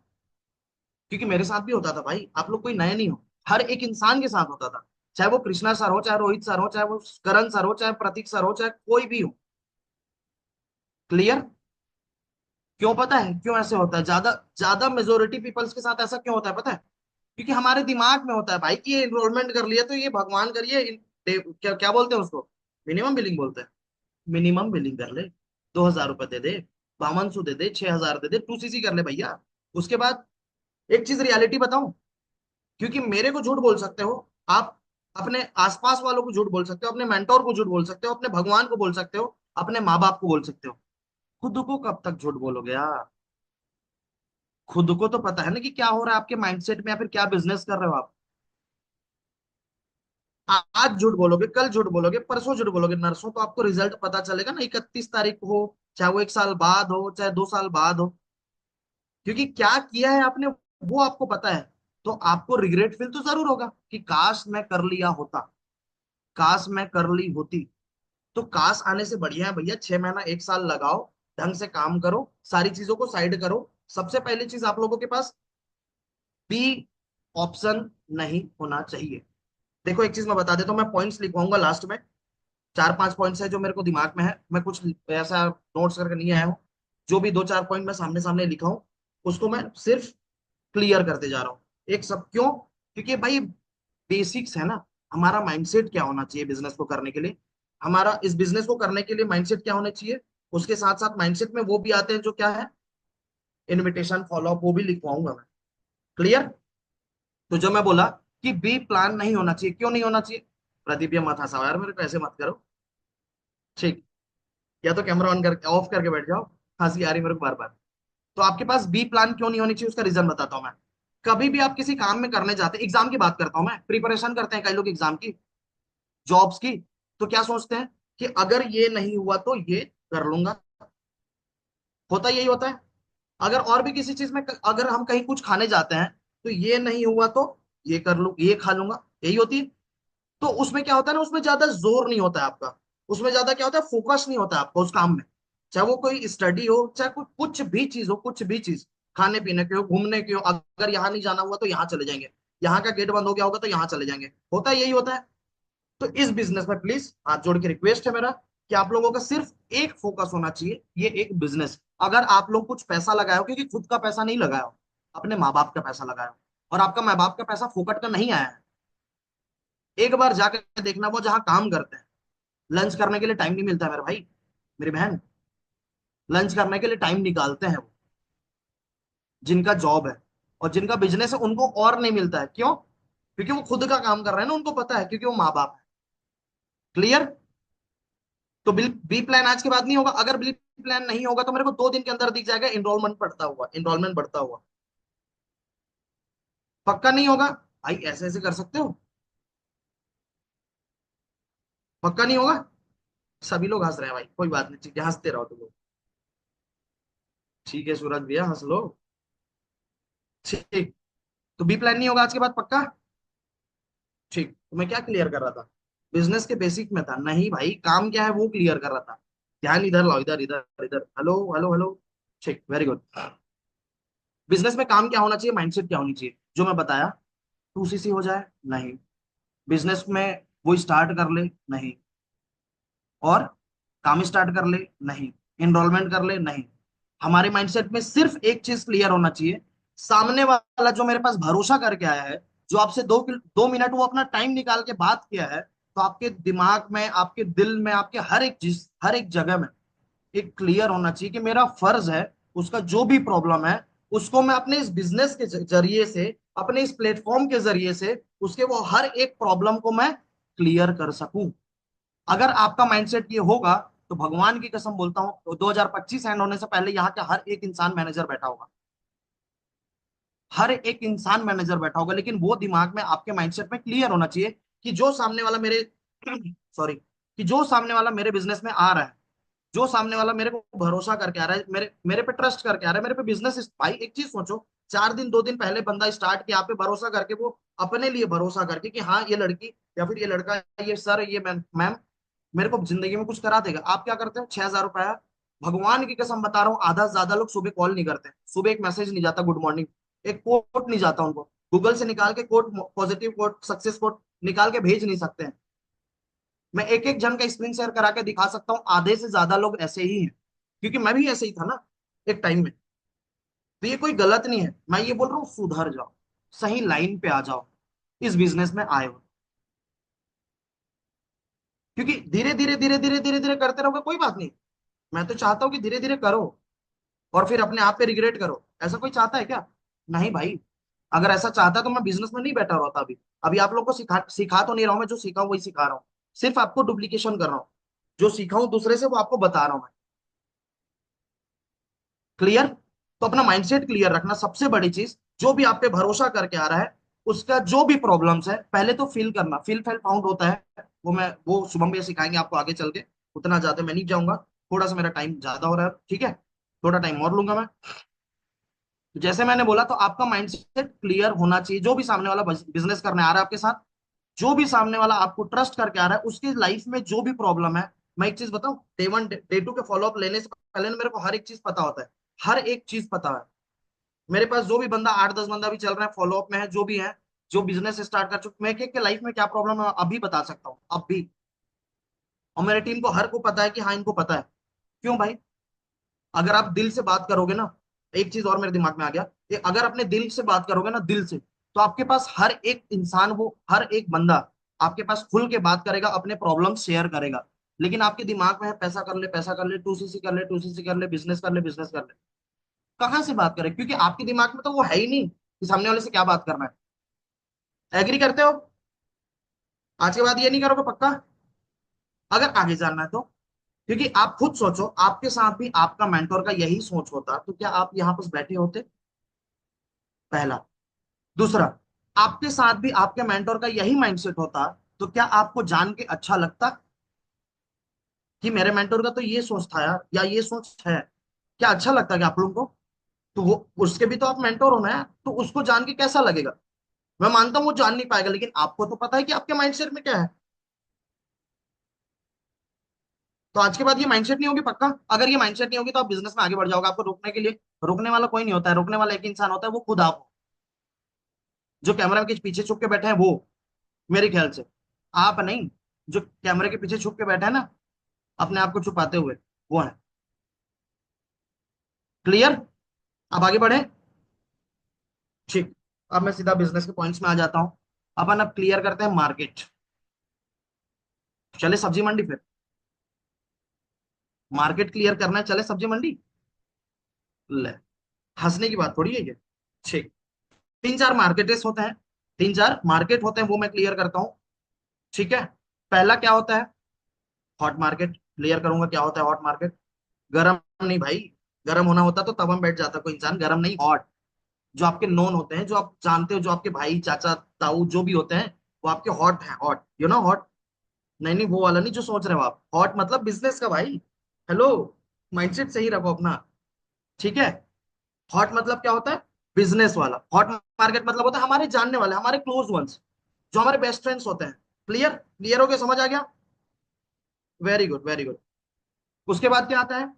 क्योंकि मेरे साथ भी होता था भाई, आप लोग कोई नए नहीं हो, हर एक इंसान के साथ होता था। चाहे वो कृष्णा सर हो, चाहे रोहित सर हो, चाहे वो करण सर हो, चाहे प्रतीक सर हो, चाहे कोई भी हो। क्लियर? क्यों पता है क्यों ऐसे होता है? ज्यादा ज्यादा मेजोरिटी पीपल्स के साथ ऐसा क्यों होता है पता है? क्योंकि हमारे दिमाग में होता है भाई कि ये एनरोलमेंट कर लिया तो ये भगवान करिए, क्या क्या बोलते हैं उसको, मिनिमम बिलिंग बोलते हैं। मिनिमम बिलिंग कर ले, 2,000 रुपए दे दे, 5200 दे दे, 6,000 दे दे, 2 CC कर ले भैया। उसके बाद एक चीज रियलिटी बताऊं, क्योंकि मेरे को झूठ बोल सकते हो आप, अपने आसपास वालों को झूठ बोल सकते हो, अपने मेंटोर को झूठ बोल सकते हो, अपने भगवान को बोल सकते हो, अपने माँ बाप को बोल सकते हो, खुद को कब तक झूठ बोलोगे यार? खुद को तो पता है ना कि क्या हो रहा है आपके माइंडसेट में, या फिर क्या बिजनेस कर रहे हो आप। आज झूठ बोलोगे, कल झूठ बोलोगे, परसों झूठ बोलोगे, नरसों तो आपको रिजल्ट पता चलेगा ना, 31 तारीख को हो, चाहे वो 1 साल बाद हो, चाहे 2 साल बाद हो। क्योंकि क्या किया है आपने वो आपको पता है। तो आपको रिग्रेट फील तो जरूर होगा कि काश मैं कर लिया होता, काश मैं कर ली होती। तो काश आने से बढ़िया है भैया 6 महीना 1 साल लगाओ, ढंग से काम करो, सारी चीजों को साइड करो। सबसे पहली चीज आप लोगों के पास बी ऑप्शन नहीं होना चाहिए। देखो एक चीज मैं बता देता हूँ, मैं पॉइंट्स लिखवाऊंगा लास्ट में, 4-5 पॉइंट्स है जो मेरे को दिमाग में है, मैं कुछ ऐसा नोट्स करके नहीं आया हूँ। जो भी 2-4 पॉइंट मैं सामने सामने लिखा हूँ उसको मैं सिर्फ क्लियर करते जा रहा हूँ। एक सब क्यों, क्योंकि भाई बेसिक्स है ना, हमारा माइंडसेट क्या होना चाहिए बिजनेस को करने के लिए, हमारा इस बिजनेस को करने के लिए माइंडसेट क्या होना चाहिए। उसके साथ साथ माइंडसेट में वो भी आते हैं जो क्या है, इनविटेशन फॉलो अप, वो भी लिखवाऊंगा मैं। क्लियर। तो जो मैं बोला कि बी प्लान नहीं होना चाहिए, क्यों नहीं होना चाहिए। प्रदीप ये मत हंसाओ यार मेरे को, ऐसे मत करो। ठीक, या तो कैमरा ऑन करके ऑफ करके बैठ जाओ, हंसी आ रही मेरे को बार बार। तो आपके पास बी प्लान क्यों नहीं होनी चाहिए उसका रीजन बताता हूं मैं। कभी भी आप किसी काम में करने जाते, एग्जाम की बात करता हूं मैं, प्रिपरेशन करते हैं कई लोग एग्जाम की, जॉब्स की। तो क्या सोचते हैं कि अगर ये नहीं हुआ तो ये कर लूंगा, होता यही होता है। अगर और भी किसी चीज में अगर हम कहीं कुछ खाने जाते हैं, तो ये नहीं हुआ तो ये कर लूं, ये खा लूंगा, यही होती है। तो उसमें क्या होता है ना, उसमें ज्यादा जोर नहीं होता है आपका, उसमें ज्यादा क्या होता है, फोकस नहीं होता है आपका उस काम में। चाहे वो कोई स्टडी हो, चाहे कोई कुछ भी चीज हो, कुछ भी चीज, खाने पीने की हो, घूमने की हो, अगर यहाँ नहीं जाना हुआ तो यहाँ चले जाएंगे, यहाँ का गेट बंद हो गया होगा तो यहाँ चले जाएंगे, होता है यही होता है। तो इस बिजनेस में प्लीज हाथ जोड़ के रिक्वेस्ट है मेरा कि आप लोगों का सिर्फ एक फोकस होना चाहिए, ये एक बिजनेस। अगर आप लोग कुछ पैसा लगाए हो, क्योंकि खुद का पैसा नहीं लगाया हो, अपने माँ बाप का पैसा लगाया हो, और आपका माँ बाप का पैसा फोकट का नहीं आया है, एक बार जाकर देखना, वो जहाँ काम करते हैं लंच करने के लिए टाइम नहीं मिलता है मेरे भाई, मेरी बहन, लंच करने के लिए टाइम निकालते हैं वो, जिनका जॉब है और जिनका बिजनेस है उनको और नहीं मिलता है, क्यों, क्योंकि वो खुद का काम कर रहे हैं ना, उनको पता है, क्योंकि वो माँ बाप है। क्लियर। तो बिल बी प्लान आज के बाद नहीं होगा, अगर बी प्लान नहीं होगा तो मेरे को 2 दिन के अंदर दिख जाएगा इनरोलमेंट बढ़ता हुआ, इनरोलमेंट बढ़ता हुआ, पक्का नहीं होगा। भाई ऐसे ऐसे कर सकते हो, पक्का नहीं होगा। सभी लोग हंस रहे हैं भाई, कोई बात नहीं, ठीक है हंसते रहो तुम लोग। ठीक है सूरज भैया हंस लो। ठीक। तो बी प्लान नहीं होगा आज के बाद, पक्का। ठीक, तो मैं क्या क्लियर कर रहा था, बिजनेस के बेसिक में था नहीं भाई, काम क्या है वो क्लियर कर रहा था। ध्यान इधर लाओ, इधर इधर इधर, हेलो हेलो हेलो। ठीक, वेरी गुड। बिजनेस में काम क्या होना चाहिए, माइंडसेट क्या होनी चाहिए, जो मैं बताया। 2cc हो जाए नहीं, बिजनेस में वो स्टार्ट कर ले नहीं, और काम स्टार्ट कर ले नहीं, एनरोलमेंट कर ले नहीं। हमारे माइंडसेट में सिर्फ एक चीज क्लियर होना चाहिए, सामने वाला जो मेरे पास भरोसा करके आया है, जो आपसे 2 मिनट वो अपना टाइम निकाल के बात किया है, तो आपके दिमाग में, आपके दिल में, आपके हर एक चीज, हर एक जगह में एक क्लियर होना चाहिए कि मेरा फर्ज है उसका जो भी प्रॉब्लम है, उसको मैं अपने इस बिजनेस के जरिए से, अपने इस प्लेटफॉर्म के जरिए से उसके वो हर एक प्रॉब्लम को मैं क्लियर कर सकूं। अगर आपका माइंडसेट ये होगा, तो भगवान की कसम बोलता हूं, तो 2025 एंड होने से पहले यहाँ का हर एक इंसान मैनेजर बैठा होगा, हर एक इंसान मैनेजर बैठा होगा। लेकिन वो दिमाग में आपके माइंडसेट में क्लियर होना चाहिए कि जो सामने वाला मेरे सॉरी, कि जो सामने वाला मेरे बिजनेस में आ रहा है, जो सामने वाला मेरे को भरोसा करके आ रहा है, मेरे मेरे पे ट्रस्ट करके आ रहा है, मेरे पे बिजनेस। भाई एक चीज सोचो, 4 दिन 2 दिन पहले बंदा स्टार्ट किया, आप पे भरोसा करके, वो अपने लिए भरोसा करके कि हाँ ये लड़की या फिर ये लड़का, ये सर, ये मैम मेरे को जिंदगी में कुछ करा देगा, आप क्या करते हो, 6,000 रुपया। भगवान की कसम बता रहा हूँ, आधा से ज्यादा लोग सुबह कॉल नहीं करते, सुबह एक मैसेज नहीं जाता गुड मॉर्निंग, एक कोट नहीं जाता उनको, गूगल से निकाल के quote, positive quote, success quote निकाल के भेज नहीं सकते हैं। मैं एक एक जन का स्क्रीन शेयर करा के दिखा सकता हूँ, आधे से ज्यादा लोग ऐसे ही हैं, क्योंकि मैं भी ऐसे ही था ना एक टाइम में। तो ये कोई गलत नहीं है, मैं ये बोल रहा हूँ सुधर जाओ, सही लाइन पे आ जाओ, इस बिजनेस में आए हो। क्योंकि धीरे धीरे धीरे धीरे धीरे धीरे करते रहोगे कोई बात नहीं, मैं तो चाहता हूँ कि धीरे धीरे करो और फिर अपने आप पे रिग्रेट करो, ऐसा कोई चाहता है क्या। नहीं भाई, अगर ऐसा चाहता तो मैं बिजनेस में नहीं बैठा रहता अभी। अभी आप लोग को सिखा तो नहीं रहा हूं मैं, जो सीखा हूं वही सिखा रहा हूँ, सिर्फ आपको डुप्लीकेशन कर रहा हूँ, जो सीखा हूं दूसरे से वो आपको बता रहा हूं मैं। क्लियर। तो अपना माइंडसेट क्लियर रखना सबसे बड़ी चीज। जो भी आप पे भरोसा करके आ रहा है, उसका जो भी प्रॉब्लम्स है पहले तो फील करना। फील फेल फाउंड होता है, वो शुभम भैया सिखाएंगे आपको आगे चल के। उतना ज्यादा मैं नहीं जाऊंगा, थोड़ा सा मेरा टाइम ज्यादा हो रहा है, ठीक है, थोड़ा टाइम और लूंगा मैं। तो जैसे मैंने बोला, तो आपका माइंडसेट क्लियर होना चाहिए। जो भी सामने वाला बिजनेस करने आ रहा है आपके साथ, जो भी सामने वाला आपको ट्रस्ट करके आ रहा है, उसकी लाइफ में जो भी प्रॉब्लम है, मैं एक चीज बताऊं, डे वन डे टू के फॉलोअप लेने से पहले ना मेरे को हर एक चीज पता होता है। हर एक चीज पता है मेरे पास। जो भी बंदा 8-10 बंदा भी चल रहा है, फॉलोअप में है, जो भी है, जो बिजनेस स्टार्ट कर चुके, मैं के लाइफ में क्या प्रॉब्लम है अभी बता सकता हूँ, अब भी। और मेरे टीम को हर को पता है कि हाँ इनको पता है। क्यों भाई? अगर आप दिल से बात करोगे ना, एक चीज और मेरे दिमाग में आ गया, कि अगर अपने दिल से बात करोगे ना, दिल से, तो आपके पास हर एक इंसान, वो हर एक बंदा आपके पास खुल के बात करेगा, अपने प्रॉब्लम शेयर करेगा। लेकिन आपके दिमाग में है पैसा कर ले, पैसा कर ले, 2cc कर ले, 2cc कर ले, बिजनेस कर ले, बिजनेस कर ले। कहां से बात करें? क्योंकि आपके दिमाग में तो वो है ही नहीं कि सामने वाले से क्या बात करना है। एग्री करते हो? आज के बाद ये नहीं करोगे पक्का, अगर आगे जानना है तो? क्योंकि आप खुद सोचो, आपके साथ भी आपका मेंटोर का यही सोच होता तो क्या आप यहाँ पर बैठे होते? पहला। दूसरा, आपके साथ भी आपके मेंटोर का यही माइंडसेट होता तो क्या आपको जान के अच्छा लगता कि मेरे मेंटोर का तो ये सोच था यार, या ये सोच है? क्या अच्छा लगता कि आप लोगों को? तो वो, उसके भी तो आप मेंटोर हो ना यार, तो उसको जान के कैसा लगेगा? मैं मानता हूं वो जान नहीं पाएगा, लेकिन आपको तो पता है कि आपके माइंडसेट में क्या है। तो आज के बाद ये माइंडसेट नहीं होगी पक्का। अगर ये माइंडसेट नहीं होगी तो आप बिजनेस में आगे बढ़ जाओगे। आपको रोकने के लिए, रोकने वाला कोई नहीं होता है। रोकने वाला एक इंसान होता है, वो खुद आप हो। जो कैमरा के पीछे छुप के बैठे हैं वो, मेरे ख्याल से आप नहीं। जो कैमरे के पीछे छुप के बैठे हैं ना, अपने आप को छुपाते हुए, वो है। क्लियर? अब आगे बढ़े, ठीक। अब मैं सीधा बिजनेस के पॉइंट्स में आ जाता हूं। अपन अब क्लियर करते हैं मार्केट। चले सब्जी मंडी फिर। मार्केट क्लियर करना है, चले सब्जी मंडी। ले, हंसने की बात थोड़ी है ये। ठीक। 3-4 मार्केटेस होते हैं, 3-4 मार्केट होते हैं, वो मैं क्लियर करता हूँ। ठीक है। पहला क्या होता है? Hot market. क्लियर करूंगा क्या होता है हॉट मार्केट। गरम नहीं भाई, गरम होना होता तो तब हम बैठ जाता कोई इंसान। गरम नहीं, हॉट। जो आपके नोन होते हैं, जो आप जानते हो, जो आपके भाई चाचा ताऊ जो भी होते हैं, वो आपके हॉट हैं। Hot, you know hot. नहीं नहीं, वो वाला नहीं जो सोच रहे हो आप। हॉट मतलब बिजनेस का भाई। हेलो, माइंडसेट सही रखो अपना, ठीक है। हॉट मतलब क्या होता है? बिजनेस वाला। हॉट मार्केट मतलब होता है हमारे जानने वाले, हमारे क्लोज वंस, जो हमारे बेस्ट फ्रेंड्स होते हैं। क्लियर? क्लियर हो गया? समझ आ गया? Very good, very good. उसके बाद क्या आता है?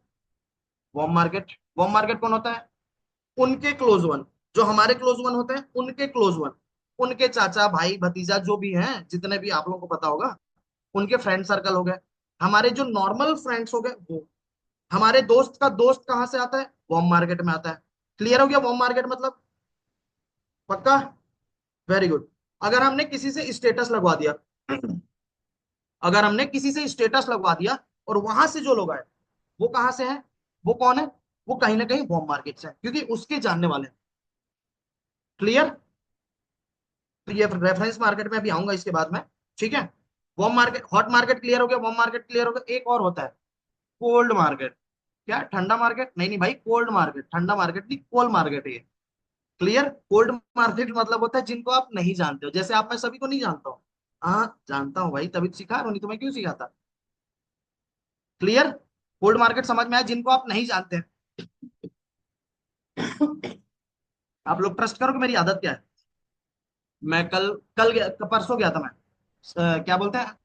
Warm market. वॉर्म मार्केट कौन होता है? उनके क्लोज वन, जो हमारे क्लोज वन होते हैं, उनके क्लोज वन, उनके चाचा भाई भतीजा जो भी हैं, जितने भी आप लोगों को पता होगा, उनके फ्रेंड सर्कल हो गए। हमारे जो नॉर्मल फ्रेंड्स हो गए वो। हमारे दोस्त का दोस्त कहाँ से आता है? वॉर्म मार्केट में आता है। क्लियर हो गया वॉर्म मार्केट मतलब? पक्का? Very good. अगर हमने किसी से स्टेटस लगवा दिया अगर हमने किसी से स्टेटस लगवा दिया, और वहां से जो लोग आए, वो कहाँ से हैं? वो कौन है? वो कहीं ना कहीं वॉर्म मार्केट से है, क्योंकि उसके जानने वाले हैं। क्लियर? तो ये रेफरेंस मार्केट में भी आऊंगा इसके बाद में, ठीक है। Warm market, hot market clear हो गया, वॉर्म मार्केट क्लियर हो गया। एक और होता है, कोल्ड मार्केट। क्या? ठंडा मार्केट? नहीं नहीं भाई, कोल्ड मार्केट। ठंडा मार्केट नहीं, कोल्ड मार्केट है ये। क्लियर? कोल्ड मार्केट मतलब होता है जिनको आप नहीं जानते हो। जैसे आप, मैं सभी को नहीं जानता हूँ। हाँ जानता हूँ भाई, तभी तो सिखा रहा हूँ, नहीं तो मैं क्यों सिखाता। क्लियर? कोल्ड मार्केट समझ में आया, जिनको आप नहीं जानते हैं। आप लोग ट्रस्ट करो कि मेरी आदत क्या है। मैं कल कल गया, परसों गया था मैं, क्या बोलते हैं,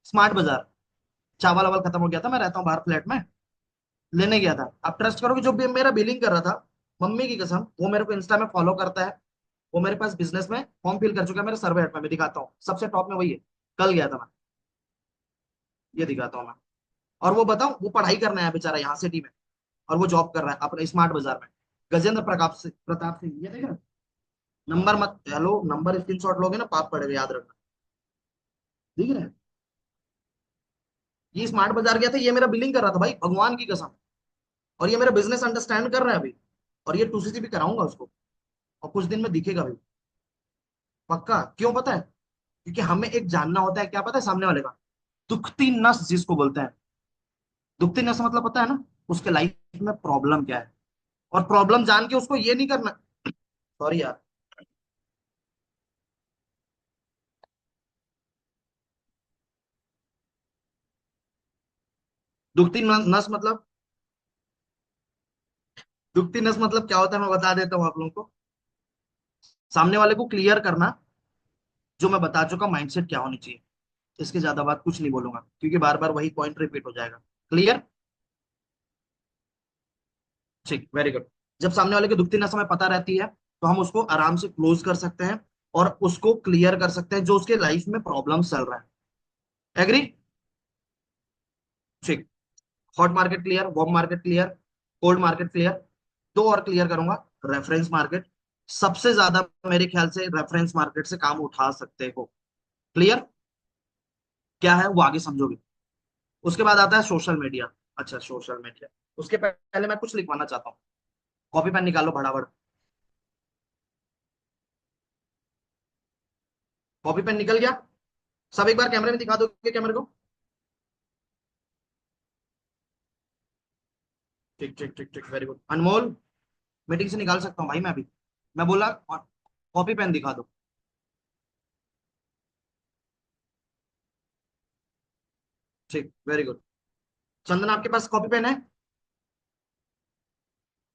स्मार्ट बाजार। चावल वावल खत्म हो गया था, मैं रहता हूँ बाहर फ्लैट में, लेने गया था। आप ट्रस्ट करोगे, जो भी मेरा बिलिंग कर रहा था, मम्मी की कसम, वो मेरे को इंस्टा में फॉलो करता है। वो मेरे पास बिजनेस में फॉर्म फिल कर चुका है, मेरे सर्वे में मैं दिखाता हूँ, सबसे टॉप में वही है। कल गया था मैं, ये दिखाता हूँ मैं। और वो बताऊं, वो पढ़ाई करना है बेचारा यहाँ सिटी में, और वो जॉब कर रहा है अपने स्मार्ट बाजार में। गजेंद्र प्रताप सिंह, ये देखा। नंबर मत, हेलो, नंबर स्क्रीनशॉट लोगे ना पाप पड़ेगा, याद रखना। दिख रहा है? ये स्मार्ट बाजार गया था, ये मेरा बिलिंग कर रहा था भाई, भगवान की कसम। और ये मेरा बिजनेस अंडरस्टैंड कर रहा है अभी। और ये 2cc भी कराऊंगा उसको, और कुछ दिन में दिखेगा भी पक्का। क्यों पता है? क्योंकि हमें एक जानना होता है, क्या पता है सामने वाले का, दुखती नस जिसको बोलते हैं। दुखती नस मतलब पता है ना, उसके लाइफ में प्रॉब्लम क्या है। और प्रॉब्लम जान के उसको ये नहीं करना, सॉरी यार, दुखती नस मतलब, दुखती नस मतलब क्या होता है मैं बता देता हूँ आप लोगों को। सामने वाले को क्लियर करना, जो मैं बता चुका माइंडसेट क्या होनी चाहिए। इसके ज्यादा बात कुछ नहीं बोलूंगा क्योंकि बार बार वही पॉइंट रिपीट हो जाएगा। क्लियर? ठीक, वेरी गुड। जब सामने वाले की दुखती नस हमें पता रहती है तो हम उसको आराम से क्लोज कर सकते हैं और उसको क्लियर कर सकते हैं जो उसके लाइफ में प्रॉब्लम चल रहा है। एग्री? ठीक। Hot market clear, warm market clear, cold market clear. दो और क्लियर करूंगा। रेफरेंस मार्केट, सबसे ज्यादा मेरे ख्याल से रेफरेंस मार्केट से काम उठा सकते हो। क्लियर? क्या है वो आगे समझोगे। उसके बाद आता है सोशल मीडिया। अच्छा, सोशल मीडिया, उसके पहले मैं कुछ लिखवाना चाहता हूँ। कॉपी पेन निकालो बड़ाबड़। कॉपी पेन निकल गया? सब एक बार कैमरे में दिखा दोगे कैमरे को? ठीक ठीक ठीक ठीक, वेरी गुड। अनमोल, मीटिंग से निकाल सकता हूँ भाई मैं अभी। मैं बोला कॉपी पेन दिखा दो। ठीक, वेरी गुड। चंदन, आपके पास कॉपी पेन है?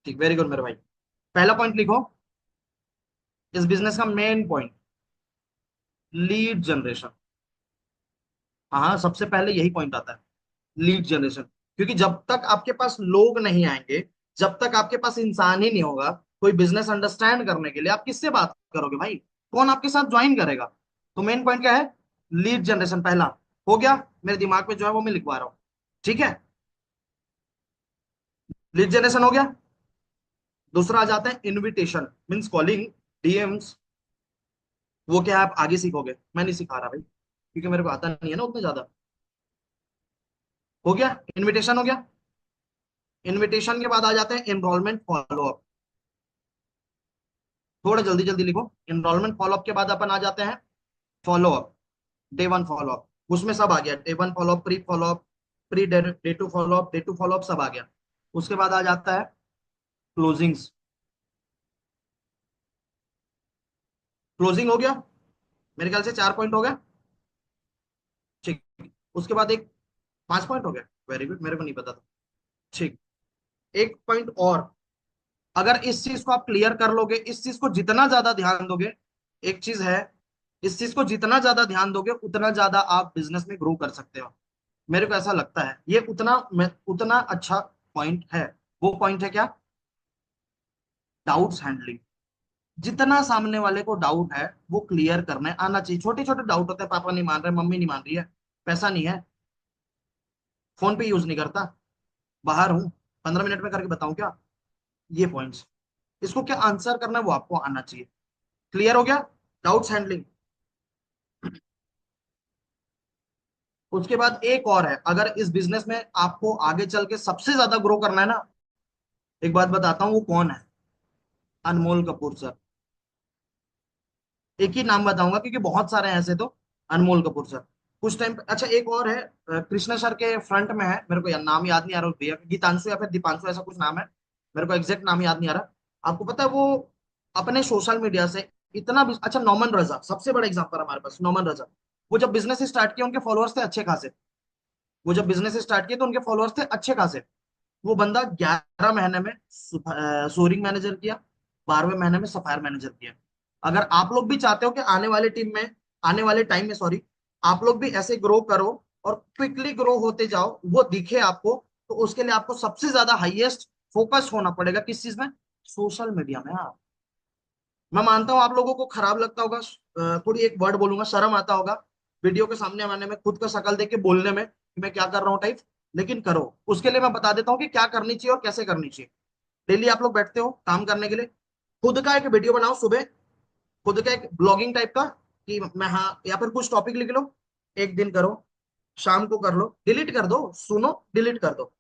ठीक, वेरी गुड मेरे भाई। पहला पॉइंट लिखो, इस बिजनेस का मेन पॉइंट, लीड जनरेशन। हाँ हाँ, सबसे पहले यही पॉइंट आता है, लीड जनरेशन। क्योंकि जब तक आपके पास लोग नहीं आएंगे, जब तक आपके पास इंसान ही नहीं होगा कोई बिजनेस अंडरस्टैंड करने के लिए, आप किससे बात करोगे भाई? कौन आपके साथ ज्वाइन करेगा? तो मेन पॉइंट क्या है? Lead generation. पहला हो गया, मेरे दिमाग में जो है वो मैं लिखवा रहा हूँ। ठीक है, लीड जनरेशन हो गया। दूसरा आ जाता है इनविटेशन, मीन्स कॉलिंग, डीएम्स। वो क्या है, आप आगे सीखोगे, मैं नहीं सिखा रहा भाई क्योंकि मेरे को आता नहीं है ना उतना ज्यादा। हो गया, इनविटेशन हो गया। इनविटेशन के बाद आ जाते हैं एनरोलमेंट फॉलोअप। थोड़ा जल्दी जल्दी लिखो। एनरोलमेंट फॉलोअप के बाद अपन आ जाते हैं फॉलोअप, डे वन फॉलोअप। उसमें सब आ गया, day one followup, pre followup, pre day two followup, day two followup, सब आ गया। उसके बाद आ जाता है क्लोजिंग्स। क्लोजिंग हो गया। मेरे ख्याल से 4 पॉइंट हो गया। ठीक। उसके बाद एक 5 पॉइंट हो गया। वेरी गुड, मेरे को नहीं पता था। ठीक। एक पॉइंट और, अगर इस चीज को आप क्लियर कर लोगे, इस चीज को जितना ज्यादा ध्यान दोगे, एक चीज है, इस चीज को जितना ज्यादा ध्यान दोगे उतना ज्यादा आप बिजनेस में ग्रो कर सकते हो। मेरे को ऐसा लगता है ये उतना अच्छा पॉइंट है। वो पॉइंट है क्या? Doubts handling. जितना सामने वाले को डाउट है वो क्लियर करने आना चाहिए। छोटे छोटे डाउट होते हैं, पापा नहीं मान रहे, मम्मी नहीं मान रही है, पैसा नहीं है, फोन पे यूज नहीं करता, बाहर हूं, 15 मिनट में करके बताऊं क्या? ये पॉइंट्स, इसको क्या आंसर करना है वो आपको आना चाहिए। क्लियर हो गया? Doubts handling. उसके बाद एक और है, अगर इस बिजनेस में आपको आगे चल के सबसे ज्यादा ग्रो करना है ना, एक बात बताता हूँ वो कौन है। अनमोल कपूर सर। एक ही नाम बताऊंगा क्योंकि बहुत सारे हैं ऐसे तो। अनमोल कपूर सर। कुछ टाइम, अच्छा एक और है, कृष्णा सर के फ्रंट में है, मेरे को नाम याद नहीं आ रहा उस भैया का, गीतांशु या फिर दीपांशु ऐसा कुछ नाम है, मेरे को एग्जैक्ट नाम याद नहीं आ रहा। आपको पता है वो अपने सोशल मीडिया से इतना अच्छा, नौमन रजा सबसे बड़ा एग्जांपल हमारे पास, नौमन रजा। वो जब बिजनेस स्टार्ट किया उनके फॉलोअर्स थे अच्छे खासे। वो जब बिजनेस स्टार्ट किए तो उनके फॉलोअर्स थे अच्छे खासे। वो बंदा 11 महीने में सोरिंग मैनेजर किया, 12वें महीने में सफायर मैनेजर किया। अगर आप लोग भी चाहते हो कि आने वाले टीम में, आने वाले टाइम में सॉरी, आप लोग भी ऐसे ग्रो करो और क्विकली ग्रो होते जाओ, वो दिखे आपको, तो उसके लिए आपको सबसे ज्यादा हाईएस्ट फोकस होना पड़ेगा किस चीज में? सोशल मीडिया में। हाँ, मैं मानता हूं आप लोगों को खराब लगता होगा, थोड़ी एक वर्ड बोलूंगा, शर्म आता होगा वीडियो के सामने आने में, खुद का शक्ल देख के बोलने में कि मैं क्या कर रहा हूँ टाइप। लेकिन करो, उसके लिए मैं बता देता हूँ कि क्या करनी चाहिए और कैसे करनी चाहिए। डेली आप लोग बैठते हो काम करने के लिए, खुद का एक वीडियो बनाओ सुबह, खुद का एक ब्लॉगिंग टाइप का, कि मैं, हाँ, या फिर कुछ टॉपिक लिख लो, एक दिन करो, शाम को कर लो, डिलीट कर दो, सुनो डिलीट कर दो,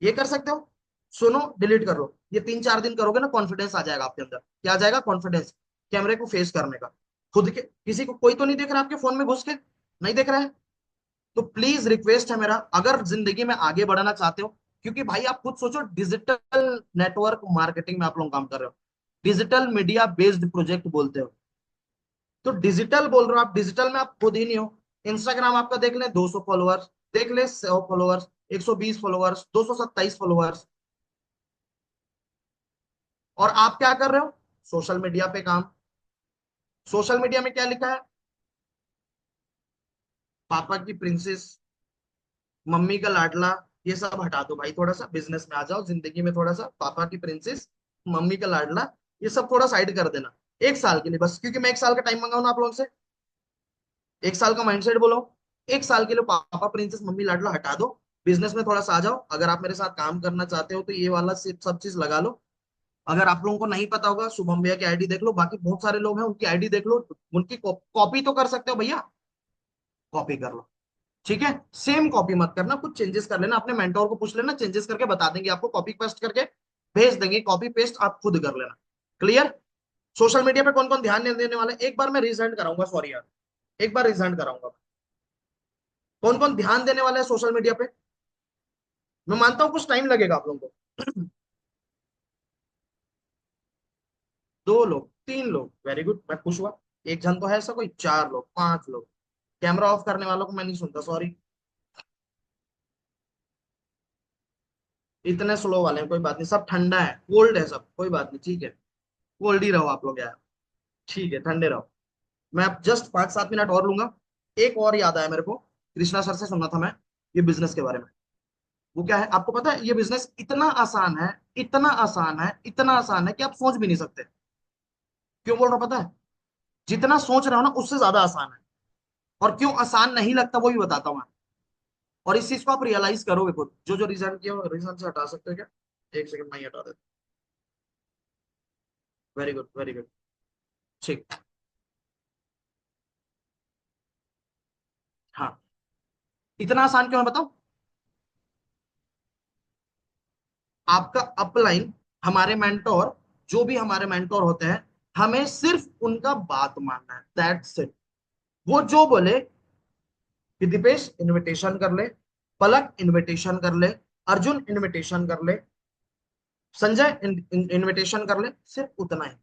ये कर सकते हो। सुनो डिलीट कर लो, ये 3-4 दिन करोगे ना, कॉन्फिडेंस आ जाएगा आपके अंदर। क्या आ जाएगा? कॉन्फिडेंस, कैमरे को फेस करने का। खुद के, किसी को कोई तो नहीं देख रहा आपके फोन में घुस के, नहीं देख रहा है? तो प्लीज रिक्वेस्ट है मेरा, अगर जिंदगी में आगे बढ़ना चाहते हो, क्योंकि भाई आप खुद सोचो, डिजिटल नेटवर्क मार्केटिंग में आप लोग काम कर रहे हो, डिजिटल मीडिया बेस्ड प्रोजेक्ट बोलते हो, तो डिजिटल बोल रहे हो आप, डिजिटल में आप खुद ही नहीं हो। इंस्टाग्राम आपका देख ले 200 फॉलोअर्स, देख ले 100 फॉलोअर्स, 120 फॉलोअर्स, 227 फॉलोअर्स, और आप क्या कर रहे हो, सोशल मीडिया पे काम। सोशल मीडिया में क्या लिखा है, पापा की प्रिंसेस, मम्मी का लाडला, ये सब हटा दो भाई, थोड़ा सा बिजनेस में आ जाओ, जिंदगी में थोड़ा सा पापा की प्रिंसेस, मम्मी का लाडला, ये सब थोड़ा साइड कर देना 1 साल के लिए बस, क्योंकि मैं 1 साल का टाइम मांगा हूं ना आप लोगों से, 1 साल का माइंडसेट बोलो, 1 साल के लिए पापा प्रिंसेस मम्मी लाडला हटा दो, बिजनेस में थोड़ा सा आ जाओ। अगर आप मेरे साथ काम करना चाहते हो तो ये वाला सब चीज लगा लो। अगर आप लोगों को नहीं पता होगा, शुभम भैया की आईडी देख लो, बाकी बहुत सारे लोग हैं उनकी आईडी देख लो, उनकी कॉपी तो कर सकते हो भैया, कॉपी कर लो, ठीक है। सेम कॉपी मत करना, कुछ चेंजेस कर लेना, अपने मेंटोर को पूछ लेना, चेंजेस करके बता देंगे आपको, कॉपी पेस्ट करके भेज देंगे, कॉपी पेस्ट आप खुद कर लेना। क्लियर। सोशल मीडिया पे कौन कौन ध्यान नहीं देने वाला है, एक बार मैं रिसेंड कराऊंगा, सॉरी यार, एक बार रिसेंड कराऊंगा। कौन कौन ध्यान देने वाला है सोशल मीडिया पे, मैं मानता हूं कुछ टाइम लगेगा आप लोगों को। 2 लोग, 3 लोग, वेरी गुड, मैं खुश हुआ। एक जन तो है ऐसा कोई, 4 लोग, 5 लोग। कैमरा ऑफ करने वालों को मैं नहीं सुनता, सॉरी, इतने स्लो वाले हैं, कोई बात नहीं, सब ठंडा है, कोल्ड है सब, कोई बात नहीं, ठीक है, कोल्ड ही रहो आप लोग यार, ठीक है, ठंडे रहो। मैं अब जस्ट 5-7 मिनट और लूंगा। एक और याद आया मेरे को, कृष्णा सर से सुनना था मैं, ये बिजनेस के बारे में। वो क्या है आपको पता है, ये बिजनेस इतना आसान है, इतना आसान है, इतना आसान है कि आप सोच भी नहीं सकते। क्यों बोल रहा हूं पता है, जितना सोच रहे हो ना उससे ज्यादा आसान है। और क्यों आसान नहीं लगता वो भी बताता हूँ मैं। और इस चीज को आप रियलाइज करोगे खुद, जो जो रिजल्ट किया रिजल्ट से हटा सकते हो क्या, 1 सेकंड में ही हटा देते। वेरी गुड, वेरी गुड, ठीक। हाँ, इतना आसान क्यों है बताओ। आपका अपलाइन, हमारे मेंटोर, जो भी हमारे मेंटोर होते हैं, हमें सिर्फ उनका बात मानना है, दैट्स इट। वो जो बोले कि दीपेश इनविटेशन कर ले, पलक इनविटेशन कर ले, अर्जुन इनविटेशन कर ले, संजय इनविटेशन कर ले, सिर्फ उतना ही।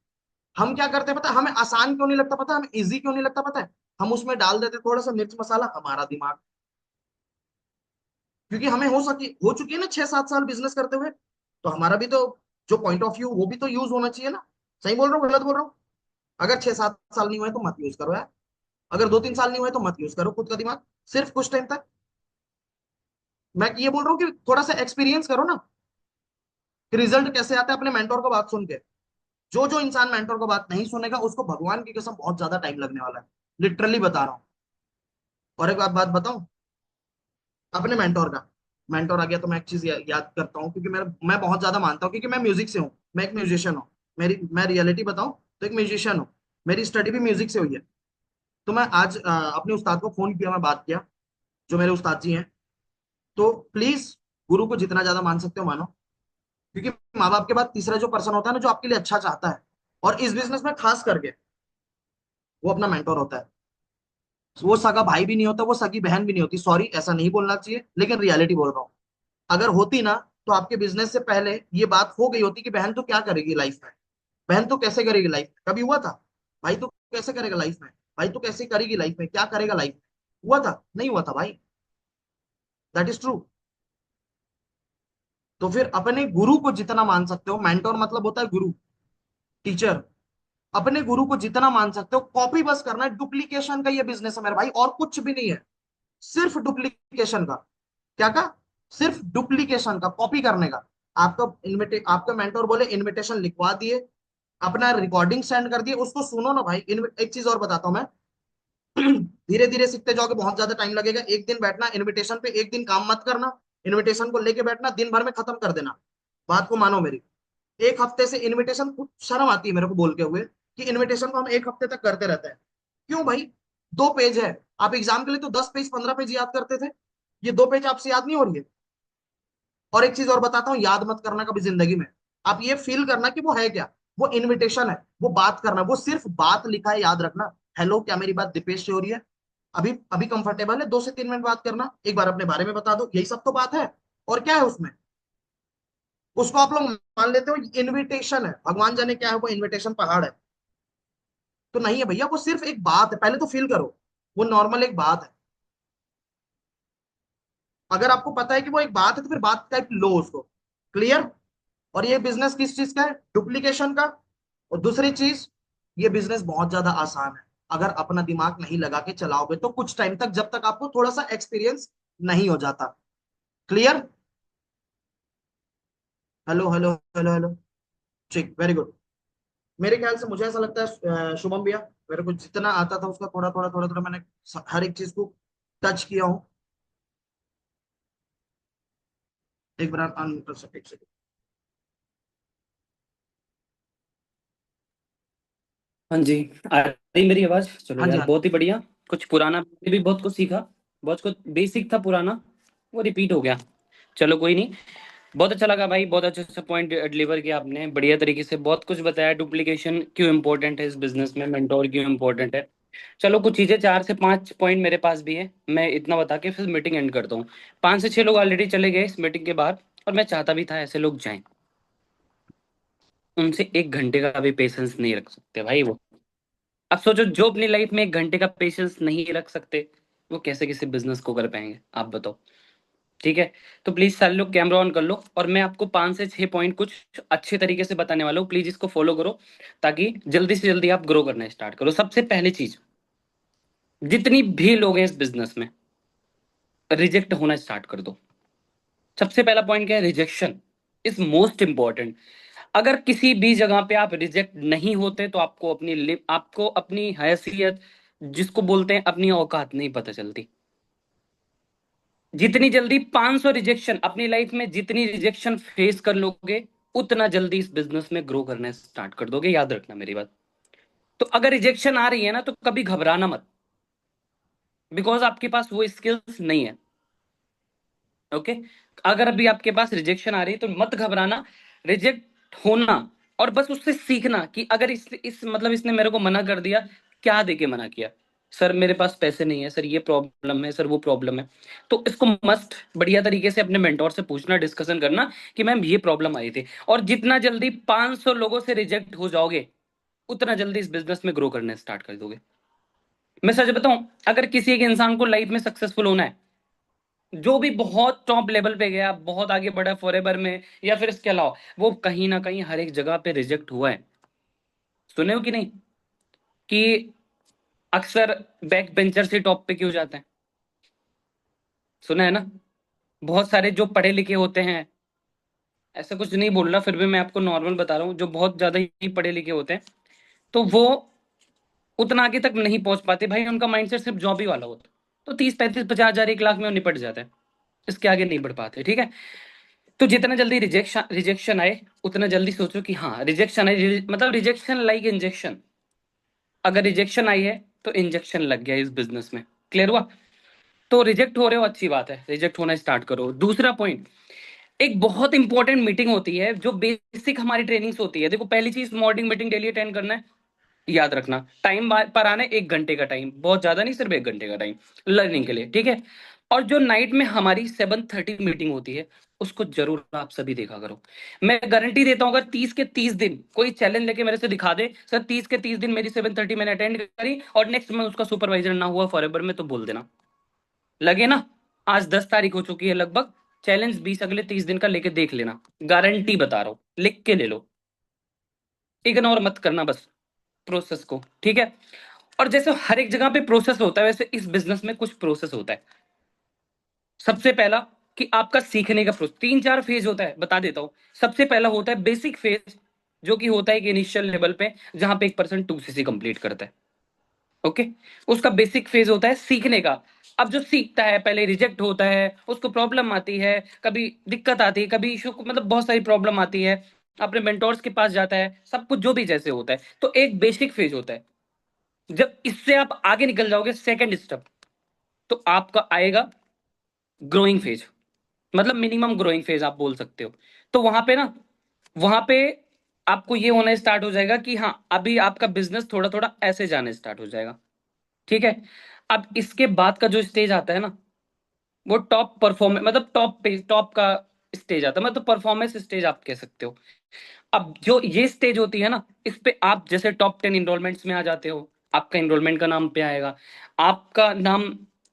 हम क्या करते हैं पता है, हमें आसान क्यों नहीं लगता पता है, हमें इजी क्यों नहीं लगता पता है, हम उसमें डाल देते थोड़ा सा मिर्च मसाला, हमारा दिमाग, क्योंकि हमें हो चुकी है ना 6-7 साल बिजनेस करते हुए, तो हमारा भी तो जो पॉइंट ऑफ व्यू वो भी तो यूज होना चाहिए ना। सही बोल रहा हूँ गलत बोल रहा हूँ। अगर 6-7 साल नहीं हुए तो मत यूज करो यार, अगर 2-3 साल नहीं हुए तो मत यूज करो खुद का दिमाग, सिर्फ कुछ टाइम तक। मैं ये बोल रहा हूँ कि थोड़ा सा एक्सपीरियंस करो ना, कि रिजल्ट कैसे आता है अपने मेंटोर को बात सुन के। जो जो इंसान मेंटोर को बात नहीं सुनेगा उसको भगवान की कसम बहुत ज्यादा टाइम लगने वाला है, लिटरली बता रहा हूँ। और एक बात बताऊं, अपने मेंटोर का, मेंटोर आ गया तो मैं एक चीज याद करता हूँ, क्योंकि मैं बहुत ज्यादा मानता हूँ, क्योंकि मैं म्यूजिक से हूँ, मैं एक म्यूजिशियन हूँ। मैं रियलिटी बताऊं तो एक म्यूजिशियन हूँ, मेरी स्टडी भी म्यूजिक से हुई है। तो मैं आज अपने उस्ताद को फोन किया, मैं बात किया, जो मेरे उस्ताद जी हैं। तो प्लीज गुरु को जितना ज्यादा मान सकते हो मानो, क्योंकि माँ बाप के बाद तीसरा जो पर्सन होता है ना, जो आपके लिए अच्छा चाहता है, और इस बिजनेस में खास करके, वो अपना मेंटोर होता है। वो सगा भाई भी नहीं होता, वो सगी बहन भी नहीं होती, सॉरी ऐसा नहीं बोलना चाहिए, लेकिन रियलिटी बोल रहा हूँ। अगर होती ना तो आपके बिजनेस से पहले ये बात हो गई होती कि बहन तो क्या करेगी लाइफ में, बहन तो कैसे करेगी लाइफ में, कभी हुआ था, भाई तो कैसे करेगा लाइफ में, भाई तो कैसे करेगी लाइफ में, क्या करेगा लाइफ में, हुआ था नहीं हुआ था भाई, दैट इज ट्रू। तो फिर अपने गुरु को जितना मान सकते हो, मेंटोर मतलब होता है गुरु, टीचर, अपने गुरु को जितना मान सकते हो, कॉपी बस करना है, डुप्लीकेशन का ये बिजनेस है मेरा भाई, और कुछ भी नहीं है, सिर्फ डुप्लीकेशन का। क्या का, सिर्फ डुप्लीकेशन का, कॉपी करने का। आपका मेंटोर बोले इनविटेशन लिखवा दिए, अपना रिकॉर्डिंग सेंड कर दिए, उसको सुनो ना भाई। एक चीज और बताता हूं मैं, धीरे धीरे सीखते जाओगे, बहुत ज्यादा टाइम लगेगा। एक दिन बैठना इनविटेशन पे, एक दिन काम मत करना, इनविटेशन को लेके बैठना, दिन भर में खत्म कर देना। बात को मानो मेरी, 1 हफ्ते से इनविटेशन, शर्म आती है मेरे को बोल के हुए कि इनविटेशन को हम 1 हफ्ते तक करते रहते हैं। क्यों भाई, 2 पेज है, आप एग्जाम के लिए तो 10 पेज 15 पेज याद करते थे, ये 2 पेज आपसे याद नहीं हो रही है। और एक चीज और बताता हूँ, याद मत करना कभी जिंदगी में, आप ये फील करना कि वो है क्या, वो इनविटेशन है, वो बात करना, वो सिर्फ बात लिखा है, याद रखना। हेलो, क्या मेरी बात दीपेश से हो रही है, अभी अभी कंफर्टेबल है 2 से 3 मिनट बात करना, एक बार अपने बारे में बता दो, यही सब तो बात है, और क्या है उसमें। उसको आप लोग मान लेते हो इनविटेशन है, भगवान जाने क्या है वो, इनविटेशन पहाड़ है। तो नहीं है भैया, वो सिर्फ एक बात है, पहले तो फील करो, वो नॉर्मल एक बात है। अगर आपको पता है कि वो एक बात है तो फिर बात टाइप लो उसको। क्लियर? और ये बिजनेस किस चीज का है? डुप्लीकेशन का। और दूसरी चीज, ये बिजनेस बहुत ज्यादा आसान है। अगर अपना दिमाग नहीं लगा के चलाओगे तो कुछ टाइम तक, जब तक आपको थोड़ा सा एक्सपीरियंस नहीं हो जाता। Clear? Hello hello hello hello. ठीक, वेरी गुड। मेरे ख्याल से मुझे ऐसा लगता है शुभम भैया, मेरे को जितना आता था उसका थोड़ा थोड़ा थोड़ा थोड़ा मैंने हर एक चीज को टच किया हूँ। एक बार एक सेकंड।
हाँ जी, आ रही मेरी आवाज? चलो
हाँ जी,
यार,
हाँ जी।
बहुत ही बढ़िया। कुछ पुराना भी बहुत कुछ सीखा, बहुत कुछ बेसिक था पुराना, वो रिपीट हो गया। चलो कोई नहीं, बहुत अच्छा लगा भाई, बहुत अच्छे से पॉइंट डिलीवर किया आपने, बढ़िया तरीके से बहुत कुछ बताया। डुप्लीकेशन क्यों इंपॉर्टेंट है इस बिजनेस में, मेंटोर क्यों इंपॉर्टेंट है। चलो कुछ चीजें, 4 से 5 पॉइंट मेरे पास भी है, मैं इतना बता के फिर मीटिंग एंड करता हूँ। 5 से 6 लोग ऑलरेडी चले गए इस मीटिंग के बाहर, और मैं चाहता भी था ऐसे लोग जाएं। उनसे 1 घंटे का भी पेशेंस नहीं रख सकते भाई वो। अब सोचो, जो अपनी लाइफ में 1 घंटे का पेशेंस नहीं रख सकते, वो कैसे किसी बिजनेस को कर पाएंगे, आप बताओ। ठीक है, तो प्लीज सारे लोग कैमरा ऑन कर लो, और मैं आपको 5 से 6 पॉइंट कुछ अच्छे तरीके से बताने वाला हूँ, प्लीज इसको फॉलो करो, ताकि जल्दी से जल्दी आप ग्रो करना स्टार्ट करो। सबसे पहली चीज, जितनी भी लोग हैं इस बिजनेस में, रिजेक्ट होना स्टार्ट कर दो। सबसे पहला पॉइंट क्या है? Rejection is most important. अगर किसी भी जगह पे आप रिजेक्ट नहीं होते तो आपको अपनी हैसियत, जिसको बोलते हैं अपनी औकात, नहीं पता चलती। जितनी जल्दी 500 रिजेक्शन अपनी लाइफ में, जितनी रिजेक्शन फेस कर लोगे, उतना जल्दी इस बिजनेस में ग्रो करना स्टार्ट कर दोगे, याद रखना मेरी बात। तो अगर रिजेक्शन आ रही है ना, तो कभी घबराना मत, बिकॉज आपके पास वो स्किल्स नहीं है। ओके, अगर अभी आपके पास रिजेक्शन आ रही है तो मत घबराना, रिजेक्ट होना, और बस उससे सीखना कि अगर इस मतलब इसने मेरे को मना कर दिया, क्या देके मना किया? सर मेरे पास पैसे नहीं है, सर ये प्रॉब्लम है, सर वो प्रॉब्लम है। तो इसको मस्त बढ़िया तरीके से अपने मेंटोर से पूछना, डिस्कशन करना कि मैम ये प्रॉब्लम आई थी। और जितना जल्दी 500 लोगों से रिजेक्ट हो जाओगे, उतना जल्दी इस बिजनेस में ग्रो करने स्टार्ट कर दोगे। मैं सच बताऊं, अगर किसी एक इंसान को लाइफ में सक्सेसफुल होना है, जो भी बहुत टॉप लेवल पे गया, बहुत आगे बढ़ा फॉरएवर में, या फिर इसके अलावा, वो कहीं ना कहीं हर एक जगह पे रिजेक्ट हुआ है। सुने हो कि नहीं, कि अक्सर बैक बेंचर से टॉप पे क्यों जाते हैं? सुना है ना? बहुत सारे जो पढ़े लिखे होते हैं, ऐसा कुछ नहीं बोल रहा, फिर भी मैं आपको नॉर्मल बता रहा हूँ, जो बहुत ज्यादा ही पढ़े लिखे होते हैं, तो वो उतना आगे तक नहीं पहुंच पाते भाई, उनका माइंडसेट सिर्फ जॉब ही वाला होता है। तो 30 35 50 हजार 1 लाख में वो निपट जाते हैं, इसके आगे नहीं बढ़ पाते। ठीक है, तो जितना जल्दी रिजेक्शन रिजेक्शन आए, उतना जल्दी सोचो कि हाँ रिजेक्शन है, मतलब रिजेक्शन लाइक इंजेक्शन। अगर रिजेक्शन आई है तो इंजेक्शन लग गया इस बिजनेस में। क्लियर हुआ? तो रिजेक्ट हो रहे हो, अच्छी बात है, रिजेक्ट होना स्टार्ट करो। दूसरा पॉइंट, एक बहुत इंपॉर्टेंट मीटिंग होती है, जो बेसिक हमारी ट्रेनिंग्स होती है। देखो, पहली चीज, मॉर्निंग मीटिंग डेली अटेंड करना है, याद रखना। टाइम पर आना है, 1 घंटे का टाइम, बहुत ज्यादा नहीं, सिर्फ 1 घंटे का टाइम लर्निंग के लिए। ठीक है, और जो नाइट में हमारी 7:30 मीटिंग होती है, उसको जरूर आप सभी देखा करो। मैं गारंटी देता हूँ, अगर 30 के 30 दिन कोई चैलेंज लेके मेरे से दिखा दे, सर 30 के 30 दिन मेरी 7:30 मैंने अटेंड करी, और नेक्स्ट मंथ उसका सुपरवाइजर ना हुआ फॉरएवर में, तो बोल देना। लगे ना? आज 10 तारीख हो चुकी है लगभग, चैलेंज 20 अगले 30 दिन का लेके देख लेना, गारंटी बता रहा हूं, लिख के ले लो, इग्नोर मत करना बस प्रोसेस को। ठीक है, और जैसे हर एक जगह पे प्रोसेस होता है, वैसे इस बिजनेस में कुछ प्रोसेस होता है। सबसे पहला, कि आपका सीखने का प्रोसेस 3 4 फेज होता है, बता देता हूं। सबसे पहला होता है बेसिक फेज, जो कि होता है कि इनिशियल लेवल पे, जहां पे एक पर्सन 2cc कंप्लीट करता है। ओके, उसका बेसिक फेज होता है सीखने का। अब जो सीखता है, पहले रिजेक्ट होता है, उसको प्रॉब्लम आती है, कभी दिक्कत आती है, कभी इशू, मतलब बहुत सारी प्रॉब्लम आती है, अपने मेंटोर्स के पास जाता है, सब कुछ जो भी जैसे होता है, तो एक बेसिक फेज होता है। जब इससे आप आगे निकल जाओगे, सेकंड स्टेप, तो आपका आएगा ग्रोइंग फेज, मतलब मिनिमम ग्रोइंग फेज आप बोल सकते हो। तो वहां पे ना, वहां पे आपको ये होना स्टार्ट हो जाएगा कि हाँ, अभी आपका बिजनेस थोड़ा थोड़ा ऐसे जाने स्टार्ट हो जाएगा। ठीक है, अब इसके बाद का जो स्टेज आता है ना, वो टॉप परफॉर्मेंस, मतलब टॉप पे, टॉप का स्टेज आता है, मतलब परफॉर्मेंस स्टेज आप कह सकते हो। अब जो ये स्टेज होती है ना, इस पे आप जैसे टॉप 10 इनरोलमेंट्स में आ जाते हो, आपका इनरोलमेंट का नाम पे आएगा, आपका नाम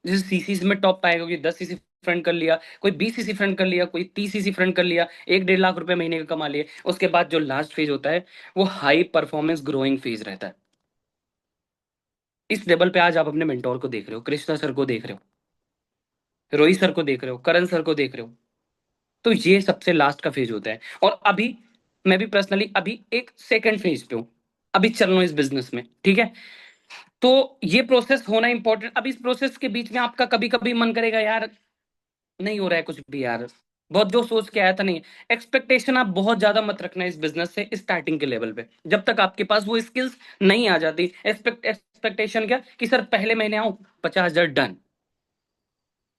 जैसे सीसीस में टॉप आएगा कि 10 सीसी फ्रंट कर लिया, कोई 20 सीसी फ्रंट कर लिया, कोई 30 सीसी फ्रंट कर लिया, 1-1.5 लाख रुपए महीने का कमा लिए। उसके बाद जो लास्ट फेज होता है वो हाई परफॉर्मेंस ग्रोइंग फेज रहता है। इस लेवल पे आज आप अपने मेंटोर को देख रहे हो, कृष्णा सर को देख रहे हो, रोहित सर को देख रहे हो, करण सर को देख रहे हो। तो ये सबसे लास्ट का फेज होता है। और अभी मैं भी पर्सनली अभी एक सेकंड फेज पे हूं, अभी चल रहा हूं इस बिजनेस में, ठीक है। तो ये प्रोसेस होना इंपॉर्टेंट। अब इस प्रोसेस के बीच में आपका कभी कभी मन करेगा यार नहीं हो रहा है कुछ भी यार, बहुत जो सोच के आया था नहीं। एक्सपेक्टेशन आप बहुत ज्यादा मत रखना इस बिजनेस से स्टार्टिंग के लेवल पे, जब तक आपके पास वो स्किल्स नहीं आ जाती। एक्सपेक्टेशन क्या कि सर पहले महीने आऊं 50,000 done,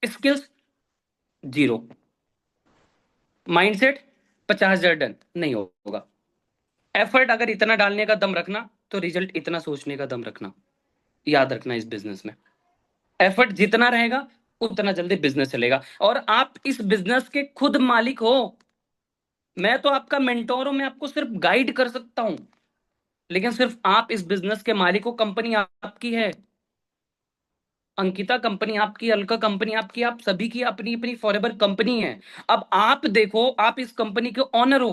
skills zero, mindset 50,000 done, नहीं होगा। एफर्ट अगर इतना डालने का दम रखना तो रिजल्ट इतना सोचने का दम रखना। याद रखना इस बिजनेस में एफर्ट जितना रहेगा उतना जल्दी बिजनेस चलेगा। और आप इस बिजनेस के खुद मालिक हो। मैं तो आपका मेंटोर हूं, मैं आपको सिर्फ गाइड कर सकता हूं, लेकिन सिर्फ आप इस बिजनेस के मालिक हो। कंपनी आपकी है, अंकिता कंपनी आपकी, अलका कंपनी आपकी, आप सभी की अपनी अपनी फॉरएवर कंपनी है। अब आप देखो, आप इस कंपनी के ऑनर हो,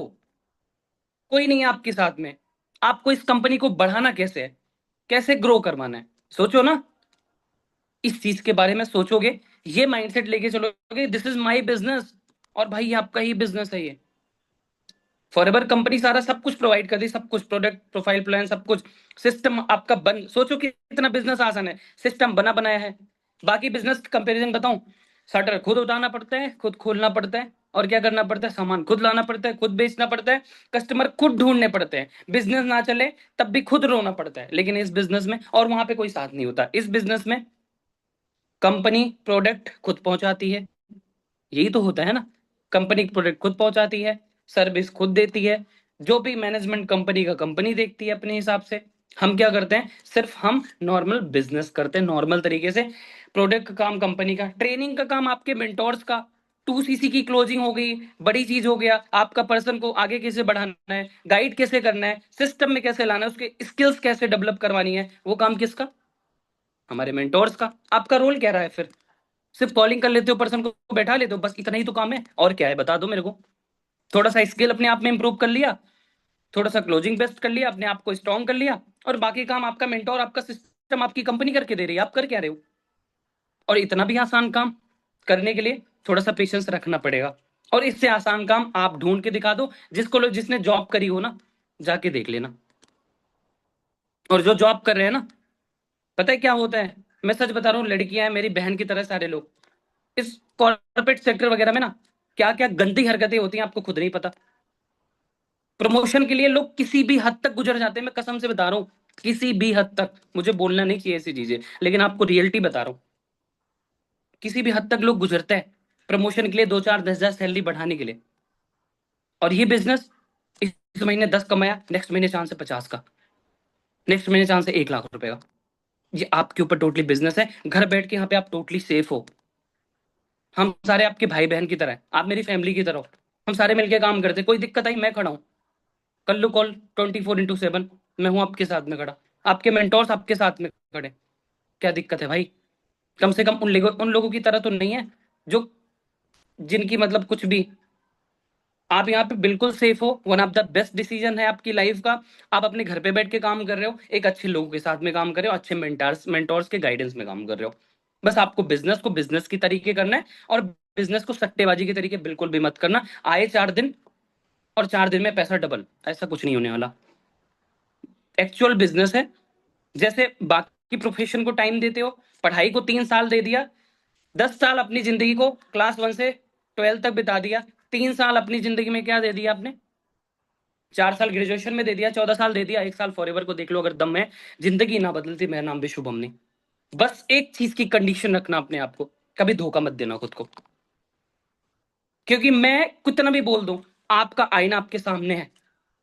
कोई नहीं है आपके साथ में। आपको इस कंपनी को बढ़ाना कैसे है, कैसे ग्रो करवाना है, सोचो ना। इस चीज के बारे में सोचोगे, ये माइंडसेट लेके चलोगे, दिस इज माय बिजनेस, और भाई ये आपका ही बिजनेस है। ये फॉरएवर कंपनी सारा सब कुछ प्रोवाइड करती है, सब कुछ, प्रोडक्ट, प्रोफाइल प्लान, सब कुछ। सिस्टम आपका बन, सोचो कि इतना बिजनेस आसान है, सिस्टम बना बनाया है। बाकी बिजनेस कंपैरिजन बताऊं, शटर खुद उठाना पड़ता है, खुद खोलना पड़ता है, और क्या करना पड़ता है, सामान खुद लाना पड़ता है, खुद बेचना पड़ता है, कस्टमर खुद ढूंढने पड़ते हैं। बिजनेस ना चले तब भी खुद रोना पड़ता है, लेकिन इस बिजनेस में, और वहां पे कोई साथ नहीं होता। इस बिजनेस में कंपनी प्रोडक्ट खुद पहुंचाती है, यही तो होता है ना। कंपनी प्रोडक्ट खुद पहुंचाती है, सर्विस खुद देती है, जो भी मैनेजमेंट कंपनी का कंपनी देखती है अपने हिसाब से। हम क्या करते हैं, सिर्फ हम नॉर्मल बिजनेस करते हैं, नॉर्मल तरीके से। प्रोडक्ट का काम कंपनी का, ट्रेनिंग का काम आपके मेंटोर्स का। 2 सीसी की क्लोजिंग हो गई, बड़ी चीज हो गया, आपका पर्सन को आगे कैसे बढ़ाना है, गाइड कैसे करना है, सिस्टम में कैसे लाना है, उसके स्किल्स कैसे डेवलप करवानी है, वो काम किसका, हमारे मेंटोर्स का। आपका रोल क्या रहा है फिर, सिर्फ कॉलिंग कर लेते हो, पर्सन को बैठा लेते हो, बस इतना ही तो काम है, और क्या है बता दो मेरे को। थोड़ा सा स्किल अपने आप में इंप्रूव कर लिया, थोड़ा सा क्लोजिंग बेस्ट कर लिया, अपने आप को स्ट्रॉन्ग कर लिया, और बाकी काम आपका मेंटोर, आपका सिस्टम, आपकी कंपनी करके दे रही है, आप कर क्या रहे हो। और इतना भी आसान काम करने के लिए थोड़ा सा पेशेंस रखना पड़ेगा। और इससे आसान काम आप ढूंढ के दिखा दो, जिसने जॉब करी हो ना, जाके देख लेना। और जो जॉब कर रहे हैं ना, पता है क्या होता है, मैं सच बता रहा हूँ, लड़कियां हैं मेरी बहन की तरह, सारे लोग इस कॉर्पोरेट सेक्टर वगैरह में ना, क्या क्या गंदी हरकतें होती हैं आपको खुद नहीं पता। प्रमोशन के लिए लोग किसी भी हद तक गुजर जाते हैं, मैं कसम से बता रहा हूं, किसी भी हद तक। मुझे बोलना नहीं चाहिए ऐसी चीजें, लेकिन आपको रियलिटी बता रहा हूं, किसी भी हद तक लोग गुजरते हैं प्रमोशन के लिए, 2-4-10 हजार सैलरी बढ़ाने के लिए। और ये बिजनेस, इस महीने 10 कमाया, नेक्स्ट महीने चांस है 50 का, नेक्स्ट महीने चांस है 1 लाख रुपए का। ये आपके ऊपर टोटली बिजनेस है। घर बैठ के यहाँ पे आप टोटली सेफ हो। हम सारे आपके भाई बहन की तरह हैं, आप मेरी फैमिली की तरह हो। हम सारे मिलके काम करते हैं, कोई दिक्कत आई मैं खड़ा हूँ, कर लो कॉल 24x7, मैं हूँ आपके साथ में खड़ा। आपके मेंटोर्स आपके साथ में खड़े, क्या दिक्कत है भाई। कम से कम उन लोगों की तरह तो नहीं है जो, जिनकी मतलब कुछ भी। आप यहाँ पे बिल्कुल सेफ हो, one of the best decision है आपकी लाइफ का। आप अपने घर पे बैठ के काम कर रहे हो, एक अच्छे लोगों के साथ में काम कर रहे हो, अच्छे मेंटोर्स के गाइडेंस में काम कर रहे हो। बस आपको बिजनेस को बिजनेस की तरीके करना है, और बिजनेस को सट्टेबाजी के तरीके बिल्कुल भी मत करना। आए 4 दिन और 4 दिन में पैसा डबल, ऐसा कुछ नहीं होने वाला। एक्चुअल बिजनेस है। जैसे बाकी प्रोफेशन को टाइम देते हो, पढ़ाई को 3 साल दे दिया, 10 साल अपनी जिंदगी को क्लास 1 से 12 तक बिता दिया, 3 साल अपनी जिंदगी में क्या दे दिया आपने, 4 साल ग्रेजुएशन में दे दिया, 14 साल दे दिया, 1 साल फॉरएवर को देख लो अगर दम है। जिंदगी ना बदलती, मेरा नाम भी शुभम नहीं। बस एक चीज की कंडीशन रखना अपने आप को, कभी धोखा मत देना खुद को। क्योंकि मैं कितना भी बोल दूं, आपका आईना आपके सामने है।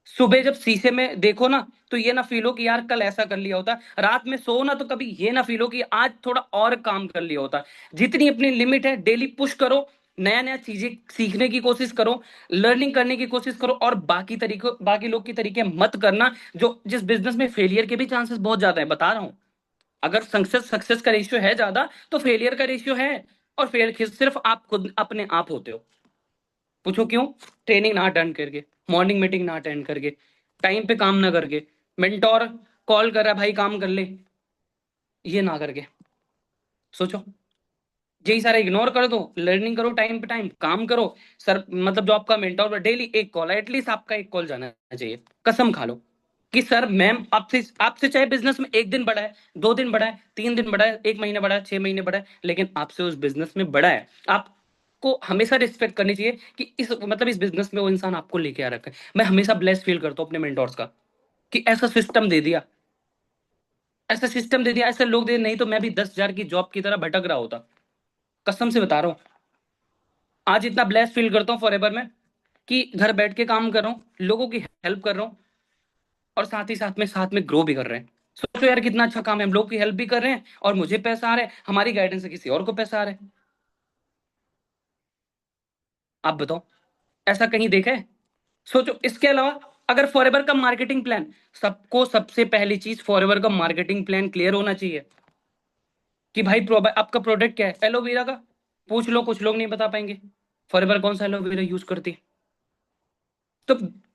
सुबह जब शीशे में देखो ना, तो ये ना फील हो कि यार कल ऐसा कर लिया होता, रात में सो ना तो कभी ये ना फील हो कि आज थोड़ा और काम कर लिया होता। जितनी अपनी लिमिट है डेली पुश करो, नया नया चीजें सीखने की कोशिश करो, लर्निंग करने की कोशिश करो, और बाकी लोग की तरीके मत करना, जो जिस बिजनेस में फेलियर के भी चांसेस बहुत ज्यादा है, बता रहा हूं। अगर सक्सेस का रेशियो है ज्यादा, तो फेलियर का रेशियो है। और फेल सिर्फ आप खुद अपने आप होते हो। पूछो क्यों? ट्रेनिंग ना अटेंड करके, मॉर्निंग मीटिंग ना अटेंड करके, टाइम पे काम ना करके, मेंटोर कॉल कर रहा है भाई काम कर ले, ये ना करके। सोचो, यही सारा इग्नोर कर दो, लर्निंग करो, टाइम पे टाइम काम करो। सर मतलब जो आपका मेंटोर, डेली एक कॉल, एटलीस्ट आपका एक कॉल जाना चाहिए। कसम खा लो कि सर मैम आपसे आपसे चाहे बिजनेस में 1 दिन बड़ा है, 2 दिन बड़ा है, 3 दिन बड़ा है, 1 महीने बड़ा है, 6 महीने बड़ा है, लेकिन आपसे उस बिजनेस में बड़ा है। आपको हमेशा रिस्पेक्ट करनी चाहिए कि इस बिजनेस में वो इंसान आपको लेके आ रखा है। मैं हमेशा ब्लेस फील करता हूँ अपने मेंटोर्स का, कि ऐसा सिस्टम दे दिया, ऐसा सिस्टम दे दिया, ऐसे लोग दे, नहीं तो मैं भी 10,000 की जॉब की तरह भटक रहा होता। कसम से बता रहा हूँ, आज इतना ब्लेस फील करता हूँ फॉरएवर में, कि घर बैठ के काम कर रहा हूँ, लोगों की हेल्प कर रहा हूँ, और साथ ही साथ में ग्रो भी कर रहे हैं। सोचो यार कितना अच्छा काम है, हम लोग की हेल्प भी कर रहे हैं और मुझे पैसा आ रहा है, हमारी गाइडेंस से किसी और को पैसा आ रहा है। आप बताओ, ऐसा कहीं देखा है? सोचो, इसके अलावा अगर फॉरएवर का मार्केटिंग प्लान, सबको सबसे पहली चीज फॉरएवर का मार्केटिंग प्लान क्लियर होना चाहिए कि भाई आपका प्रोडक्ट क्या है। एलोवेरा का पूछ लो, कुछ लोग नहीं बता पाएंगे फॉरएवर कौन सा एलोवेरा यूज करती है। तो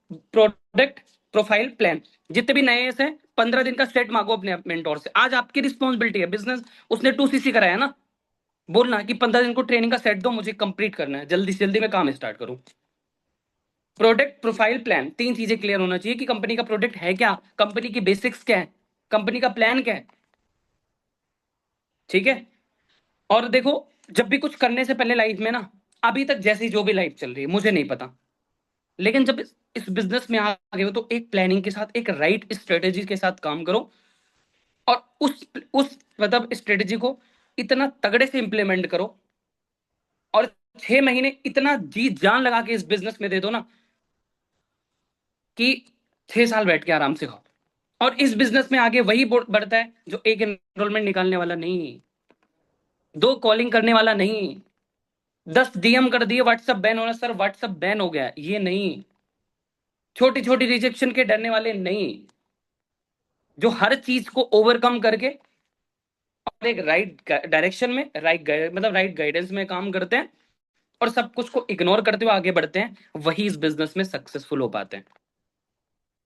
प्रोडक्ट प्रोफाइल प्लान, जितने भी नए हैं 15 दिन का सेट मांगो अपने मेंटोर से। आज आपकी रिस्पॉन्सिबिलिटी है, बिजनेस उसने 2cc कराया ना, बोलना कि 15 दिन को ट्रेनिंग का सेट दो, मुझे कंप्लीट करना है, जल्दी से जल्दी मैं काम स्टार्ट करूं। प्रोडक्ट प्रोफाइल प्लान, 3 चीजें क्लियर होना चाहिए कि कंपनी का प्रोडक्ट है क्या, कंपनी की बेसिक्स क्या है, कंपनी का प्लान क्या है। ठीक है? और देखो, जब भी कुछ करने से पहले लाइफ में ना, अभी तक जैसी जो भी लाइफ चल रही है मुझे नहीं पता, लेकिन जब इस बिजनेस में आ गए हो तो एक प्लानिंग के साथ, एक राइट स्ट्रेटेजी के साथ काम करो, और उस मतलब स्ट्रेटेजी को इतना तगड़े से इंप्लीमेंट करो, और 6 महीने इतना जी जान लगा के इस बिजनेस में दे दो ना, कि 6 साल बैठ के आराम से खाओ। और इस बिजनेस में आगे वही बढ़ता है जो एक एनरोलमेंट निकालने वाला नहीं, 2 कॉलिंग करने वाला नहीं, 10 DM कर दिए व्हाट्सएप बैन होना, सर व्हाट्सएप बैन हो गया, ये नहीं, छोटी छोटी रिजेक्शन के डरने वाले नहीं, जो हर चीज को ओवरकम करके और एक राइट डायरेक्शन में, राइट गाइडेंस में काम करते हैं, और सब कुछ को इग्नोर करते हुए आगे बढ़ते हैं, वही इस बिजनेस में सक्सेसफुल हो पाते हैं।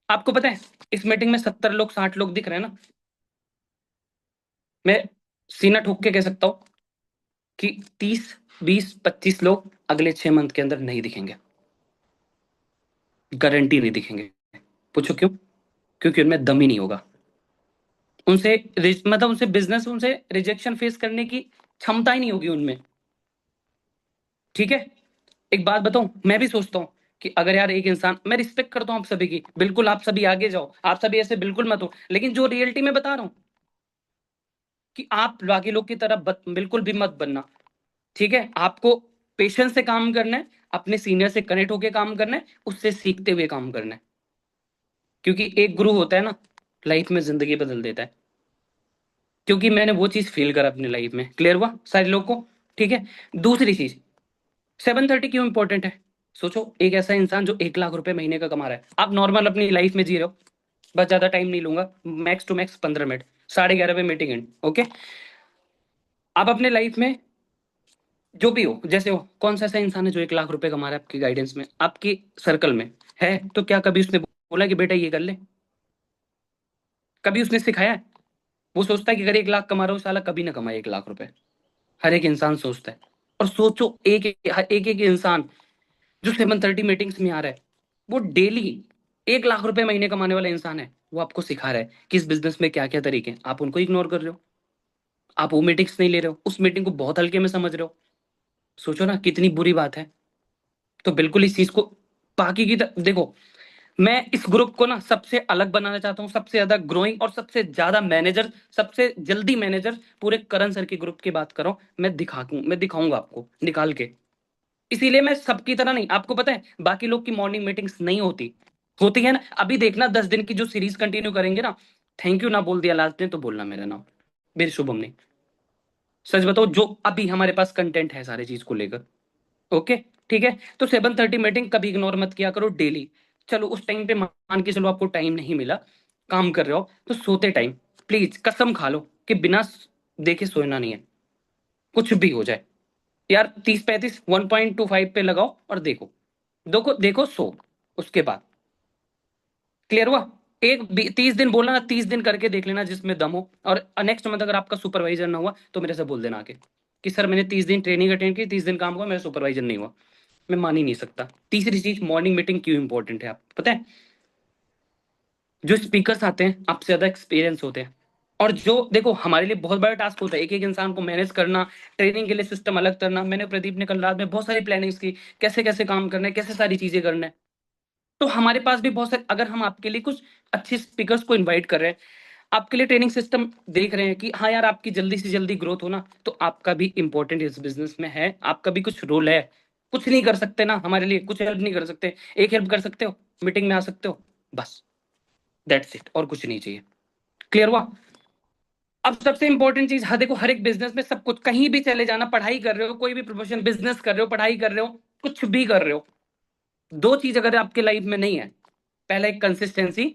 आपको पता है, इस मीटिंग में 70 लोग 60 लोग दिख रहे हैं ना, मैं सीना ठोक के कह सकता हूं कि 30 20 25 लोग अगले 6 मंथ के अंदर नहीं दिखेंगे, गारंटी नहीं दिखेंगे। पूछो क्यों? क्योंकि उनमें दम ही नहीं होगा, उनसे बिजनेस, उनसे रिजेक्शन फेस करने की क्षमता ही नहीं होगी उनमें। ठीक है? एक बात बताऊं, मैं भी सोचता हूं कि अगर यार एक इंसान, मैं रिस्पेक्ट करता हूं आप सभी की, बिल्कुल आप सभी आगे जाओ, आप सभी ऐसे बिल्कुल मत हो, लेकिन जो रियलिटी में बता रहा हूं कि आप बाकी लोग की तरह बिल्कुल भी मत बनना। ठीक है? आपको पेशेंस से काम करना है, अपने सीनियर से कनेक्ट होकर काम करना है, उससे सीखते हुए काम करना है, क्योंकि एक गुरु होता है ना, लाइफ में जिंदगी बदल देता है। क्योंकि मैंने वो चीज फील करा अपनी लाइफ में, क्लियर हुआ सारे लोग को। ठीक है? दूसरी चीज, 730 क्यों इंपॉर्टेंट है? सोचो, एक ऐसा इंसान जो 1 लाख रुपए महीने का कमा रहा है, आप नॉर्मल अपनी लाइफ में जी रहे हो, बस ज्यादा टाइम नहीं लूंगा, मैक्स टू मैक्स 15 मिनट, 11:30 पे मीटिंग एंड, ओके? आप अपने लाइफ में जो भी हो, जैसे हो, कौन सा ऐसा इंसान है जो 1 लाख रुपए कमा रहा है आपकी गाइडेंस में, आपकी सर्कल में है? तो क्या कभी उसने बोला कि बेटा ये कर ले? कभी उसने सिखाया है? वो सोचता है कि अगर 1 लाख कमा रहा हूँ, साला कभी ना कमाए 1 लाख रुपए। हर एक इंसान सोचता है। और सोचो, एक इंसान जो 730 मीटिंग्स में आ रहा है, वो डेली 1 लाख रुपए महीने कमाने वाला इंसान है, वो आपको सिखा रहा है कि इस बिजनेस में क्या क्या तरीके हैं। आप उनको इग्नोर कर रहे हो, आप वो मीटिंग्स नहीं ले रहे हो, उस मीटिंग को बहुत हल्के में समझ रहे हो। सोचो ना कितनी बुरी बात है। तो बिल्कुल इस चीज को बाकी की देखो, मैं इस ग्रुप को ना सबसे अलग बनाना चाहता हूँ, सबसे ज्यादा ग्रोइंग और सबसे ज्यादा मैनेजर, सबसे जल्दी मैनेजर पूरे करण सर के ग्रुप की बात करो, मैं दिखाऊंगा आपको निकाल के। इसीलिए मैं सबकी तरह नहीं, आपको पता है बाकी लोग की मॉर्निंग मीटिंग्स नहीं होती, होती है ना, अभी देखना 10 दिन की जो सीरीज कंटिन्यू करेंगे ना, थैंक यू ना बोल दिया लास्ट दिन तो बोलना मेरा नाम, मेरी शुभम नहीं। सच बताओ, जो अभी हमारे पास कंटेंट है सारी चीज को लेकर, ओके, ठीक है। तो 7:30 मीटिंग कभी इग्नोर मत किया करो, डेली। चलो उस टाइम पे मान के चलो आपको टाइम नहीं मिला, काम कर रहे हो, तो सोते टाइम प्लीज कसम खा लो कि बिना देखे सोना नहीं है, कुछ भी हो जाए यार। 30-35 1.25 पे लगाओ और देखो, देखो देखो सो, उसके बाद क्लियर हुआ। 30 दिन बोला ना, 30 दिन करके देख लेना जिसमें दम हो। और नेक्स्ट मंथ अगर आपका सुपरवाइजर ना हुआ तो मेरे से बोल देना आके कि सर मैंने 30 दिन ट्रेनिंग अटेंड की, 30 दिन काम हुआ, मेरा सुपरवाइजर नहीं हुआ। मैं मान ही नहीं सकता। तीसरी चीज, मॉर्निंग मीटिंग क्यों इंपॉर्टेंट है आप पता है? जो स्पीकर्स आते हैं आपसे ज्यादा एक्सपीरियंस होते हैं, और जो देखो हमारे लिए बहुत बड़ा टास्क होता है एक एक इंसान को मैनेज करना, ट्रेनिंग के लिए सिस्टम अलग करना। मैंने प्रदीप ने कल रात में बहुत सारी प्लानिंग्स की, कैसे कैसे काम करना है, कैसे सारी चीजें करना है। तो हमारे पास भी बहुत सारे, अगर हम आपके लिए कुछ अच्छे स्पीकर्स को इनवाइट कर रहे हैं, आपके लिए ट्रेनिंग सिस्टम देख रहे हैं कि हाँ यार आपकी जल्दी से जल्दी ग्रोथ हो ना, तो आपका भी इंपॉर्टेंट इस बिजनेस में है, आपका भी कुछ रोल है। कुछ नहीं कर सकते ना हमारे लिए, कुछ हेल्प नहीं कर सकते, एक हेल्प कर सकते हो, मीटिंग में आ सकते हो, बस दैट्स इट, और कुछ नहीं चाहिए। क्लियर हुआ? अब सबसे इंपॉर्टेंट चीज, हाँ देखो हर एक बिजनेस में सब कुछ, कहीं भी चले जाना, पढ़ाई कर रहे हो, कोई भी प्रोफेशन, बिजनेस कर रहे हो, पढ़ाई कर रहे हो, कुछ भी कर रहे हो, दो चीज अगर आपके लाइफ में नहीं है, पहला एक कंसिस्टेंसी,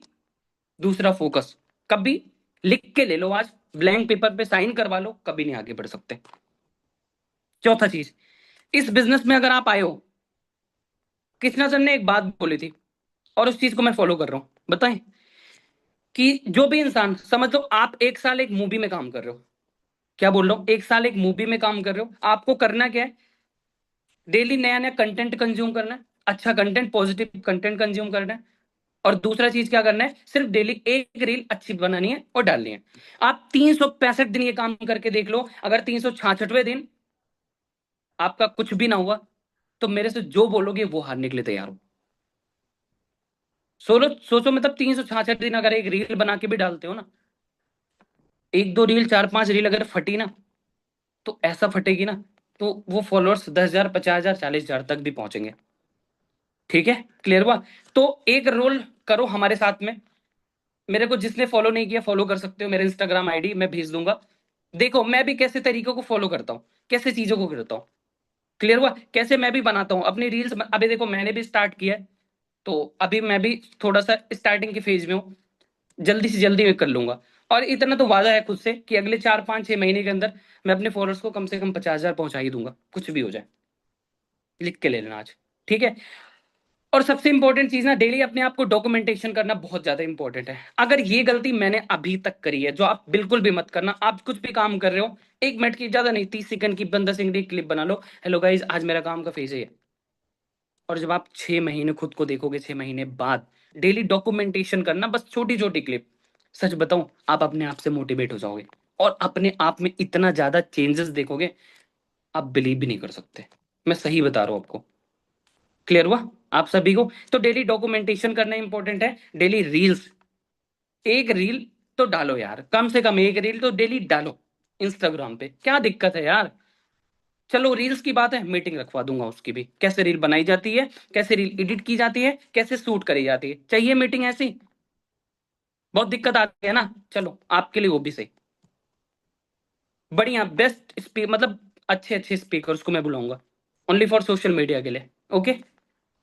दूसरा फोकस। कभी लिख के ले लो, आज ब्लैंक पेपर पे साइन करवा लो, कभी नहीं आगे बढ़ सकते। चौथा चीज, इस बिजनेस में अगर आप आए हो, कृष्णा सर ने एक बात बोली थी और उस चीज को मैं फॉलो कर रहा हूं, बताएं कि जो भी इंसान, समझ लो आप एक साल एक मूवी में काम कर रहे हो, क्या बोल रहा हूं, एक साल एक मूवी में काम कर रहे हो, आपको करना क्या है? डेली नया नया कंटेंट कंज्यूम करना है, अच्छा कंटेंट, पॉजिटिव कंटेंट कंज्यूम करना है। और दूसरा चीज क्या करना है, सिर्फ डेली एक रील अच्छी बनानी है और डालनी है। आप 365 दिन ये काम करके देख लो, अगर 366वें दिन आपका कुछ भी ना हुआ, तो मेरे से जो बोलोगे वो हारने के लिए तैयार हो। सोलो सोचो, मतलब 366 दिन अगर एक रील बना के भी डालते हो ना, एक दो रील, चार पांच रील अगर फटी ना, तो ऐसा फटेगी ना, तो वो फॉलोअर्स 10,000, 50,000, 40,000 तक भी पहुंचेंगे। ठीक है, क्लियर हुआ? तो एक रोल करो हमारे साथ में। मेरे को जिसने फॉलो नहीं किया, फॉलो कर सकते हो, मेरे इंस्टाग्राम आईडी मैं भेज दूंगा। देखो मैं भी कैसे तरीकों को फॉलो करता हूँ, कैसे चीजों को करता हूँ, क्लियर हुआ? कैसे मैं भी बनाता हूँ अपनी रील्स। अभी देखो मैंने भी स्टार्ट किया है, तो अभी मैं भी थोड़ा सा स्टार्टिंग के फेज में हूँ, जल्दी से जल्दी मैं कर लूंगा। और इतना तो वादा है खुद से कि अगले 4-5-6 महीने के अंदर मैं अपने फॉलोअर्स को कम से कम 50,000 पहुंचा ही दूंगा, कुछ भी हो जाए। लिख के ले लेना आज, ठीक है? और सबसे इंपॉर्टेंट चीज ना, डेली अपने आप को डॉक्यूमेंटेशन करना बहुत ज्यादा इंपॉर्टेंट है। अगर ये गलती मैंने अभी तक करी है, जो आप बिल्कुल भी मत करना, आप कुछ भी काम कर रहे हो, 1 मिनट की, ज्यादा नहीं, 30 सेकंड की, 15 सेकंड की क्लिप बना लो, हेलो गाइज आज मेरा काम का फेज है ये। और जब आप 6 महीने खुद को देखोगे, 6 महीने बाद डेली डॉक्यूमेंटेशन करना, बस छोटी छोटी क्लिप, सच बताऊं आप अपने आप से मोटिवेट हो जाओगे और अपने आप में इतना ज्यादा चेंजेस देखोगे, आप बिलीव भी नहीं कर सकते। मैं सही बता रहा हूं आपको। क्लियर हुआ आप सभी को? तो डेली डॉक्यूमेंटेशन करना इंपॉर्टेंट है, डेली रील्स, एक रील तो डालो यार, कम से कम एक रील तो डेली डालो इंस्टाग्राम पे, क्या दिक्कत है यार? चलो रील्स की बात है, मीटिंग रखवा दूंगा उसकी भी, कैसे रील बनाई जाती है, कैसे रील एडिट की जाती है, कैसे शूट करी जाती है, चाहिए मीटिंग ऐसी? बहुत दिक्कत आती है ना, चलो आपके लिए वो भी सही, बढ़िया बेस्ट मतलब अच्छे अच्छे स्पीकर्स को मैं बुलाऊंगा ओनली फॉर सोशल मीडिया के लिए। ओके,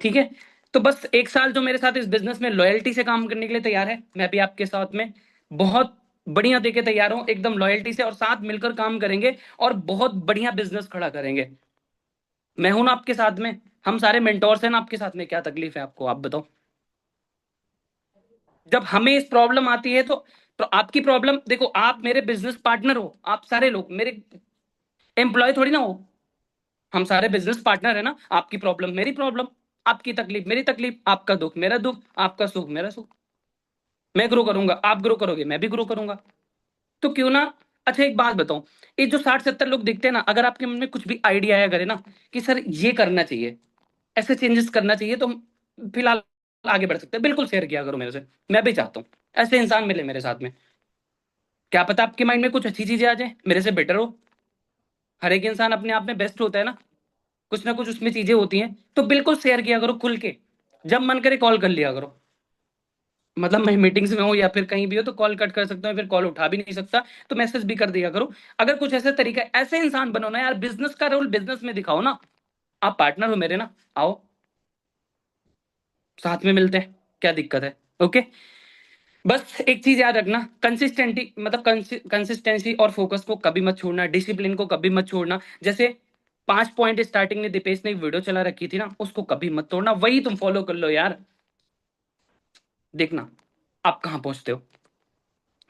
ठीक है? तो बस एक साल जो मेरे साथ इस बिजनेस में लॉयल्टी से काम करने के लिए तैयार है, मैं भी आपके साथ में बहुत बढ़िया देके तैयार हूं, एकदम लॉयल्टी से, और साथ मिलकर काम करेंगे और बहुत बढ़िया बिजनेस खड़ा करेंगे। मैं हूं ना आपके साथ में, हम सारे मेंटोर्स हैं ना आपके साथ में, क्या तकलीफ है आपको, आप बताओ? जब हमें इस प्रॉब्लम आती है तो आपकी प्रॉब्लम देखो, आप मेरे बिजनेस पार्टनर हो, आप सारे लोग मेरे एम्प्लॉय थोड़ी ना हो, हम सारे बिजनेस पार्टनर है ना। आपकी प्रॉब्लम मेरी प्रॉब्लम, आपकी तकलीफ मेरी तकलीफ, आपका दुख मेरा दुख, आपका सुख मेरा सुख। मैं ग्रो करूंगा, आप ग्रो करोगे, मैं भी ग्रो करूंगा। तो क्यों ना, अच्छा एक बात बताऊं, ये जो 60-70 लोग दिखते हैं ना, अगर आपके मन में कुछ भी आइडिया आया करे ना कि सर ये करना चाहिए, ऐसे चेंजेस करना चाहिए, तो हम फिलहाल आगे बढ़ सकते हैं, बिल्कुल शेयर किया करो मेरे से, मैं भी चाहता हूँ ऐसे इंसान मिले मेरे साथ में। क्या पता आपके माइंड में कुछ अच्छी चीजें आ जाए, मेरे से बेटर हो। हर एक इंसान अपने आप में बेस्ट होता है ना, कुछ ना कुछ उसमें चीजें होती हैं, तो बिल्कुल शेयर किया करो खुल के, जब मन करे कॉल कर लिया करो। मतलब मैं मीटिंग्स में हूँ या फिर कहीं भी हो तो कॉल कट कर सकता हूँ, फिर कॉल उठा भी नहीं सकता तो मैसेज भी कर दिया करो। अगर कुछ ऐसे तरीका, ऐसे इंसान बनो ना यार, बिजनेस का रोल बिजनेस में दिखाओ ना, आप पार्टनर हो मेरे ना, आओ साथ में मिलते हैं, क्या दिक्कत है? ओके, बस एक चीज याद रखना, कंसिस्टेंटी मतलब कंसिस्टेंसी और फोकस को कभी मत छोड़ना, डिसिप्लिन को कभी मत छोड़ना। जैसे 5 पॉइंट स्टार्टिंग में दीपेश ने एक वीडियो चला रखी थी ना, उसको कभी मत तोड़ना, वही तुम फॉलो कर लो यार, देखना आप कहाँ पहुंचते हो।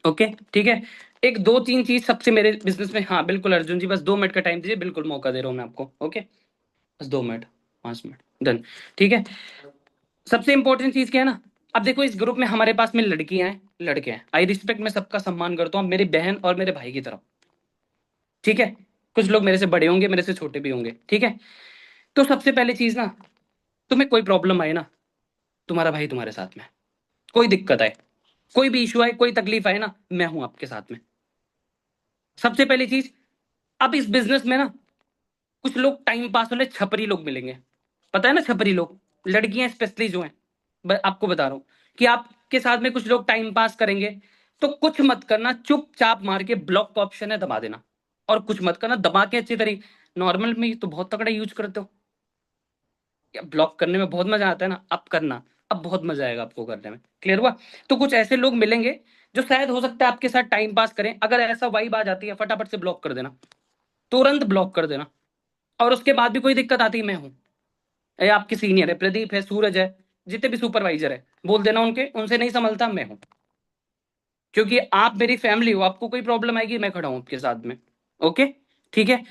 ओके ठीक है, एक दो तीन चीज सबसे मेरे बिजनेस में, हाँ बिल्कुल अर्जुन जी, बस 2 मिनट का टाइम दीजिए, बिल्कुल मौका दे रहा हूँ मैं आपको। ओके, बस 2 मिनट, 5 मिनट, डन। ठीक है, सबसे इंपॉर्टेंट चीज क्या है ना, अब देखो इस ग्रुप में हमारे पास में लड़कियां हैं, लड़के हैं, आई रिस्पेक्ट, मैं सबका सम्मान करता हूँ, मेरी बहन और मेरे भाई की तरफ। ठीक है, कुछ लोग मेरे से बड़े होंगे, मेरे से छोटे भी होंगे, ठीक है। तो सबसे पहले चीज ना, तुम्हें कोई प्रॉब्लम आए ना, तुम्हारा भाई तुम्हारे साथ में है। कोई दिक्कत आए, कोई भी इशू आए, कोई तकलीफ आए ना, मैं हूं आपके साथ में। सबसे पहली चीज, अब इस बिजनेस में ना कुछ लोग टाइम पास वाले छपरी लोग मिलेंगे, पता है ना, छपरी लोग, लड़कियां स्पेशली जो हैं, आपको बता रहा हूं कि आपके साथ में कुछ लोग टाइम पास करेंगे, तो कुछ मत करना, चुपचाप मार के ब्लॉक का ऑप्शन है दबा देना, और कुछ मत करना, दबा के अच्छी तरीके, नॉर्मल में तो बहुत तगड़ा यूज करते हो, ब्लॉक करने में बहुत मजा आता है ना, अब करना, अब बहुत मजा आएगा आपको करने में, क्लियर हुआ? तो कुछ ऐसे लोग मिलेंगे जो शायद हो सकता है आपके साथ टाइम पास करें, अगर ऐसा वाइब आ जाती है फटाफट से ब्लॉक कर देना, तुरंत ब्लॉक कर देना। और उसके बाद भी कोई दिक्कत आती है, मैं हूं, ये आपके सीनियर है, प्रदीप है, सूरज है, जितने भी सुपरवाइजर है, बोल देना उनके, उनसे नहीं संभलता, मैं हूं, क्योंकि आप मेरी फैमिली हो, आपको कोई प्रॉब्लम आएगी मैं खड़ा हूं आपके साथ में। ओके ठीक है,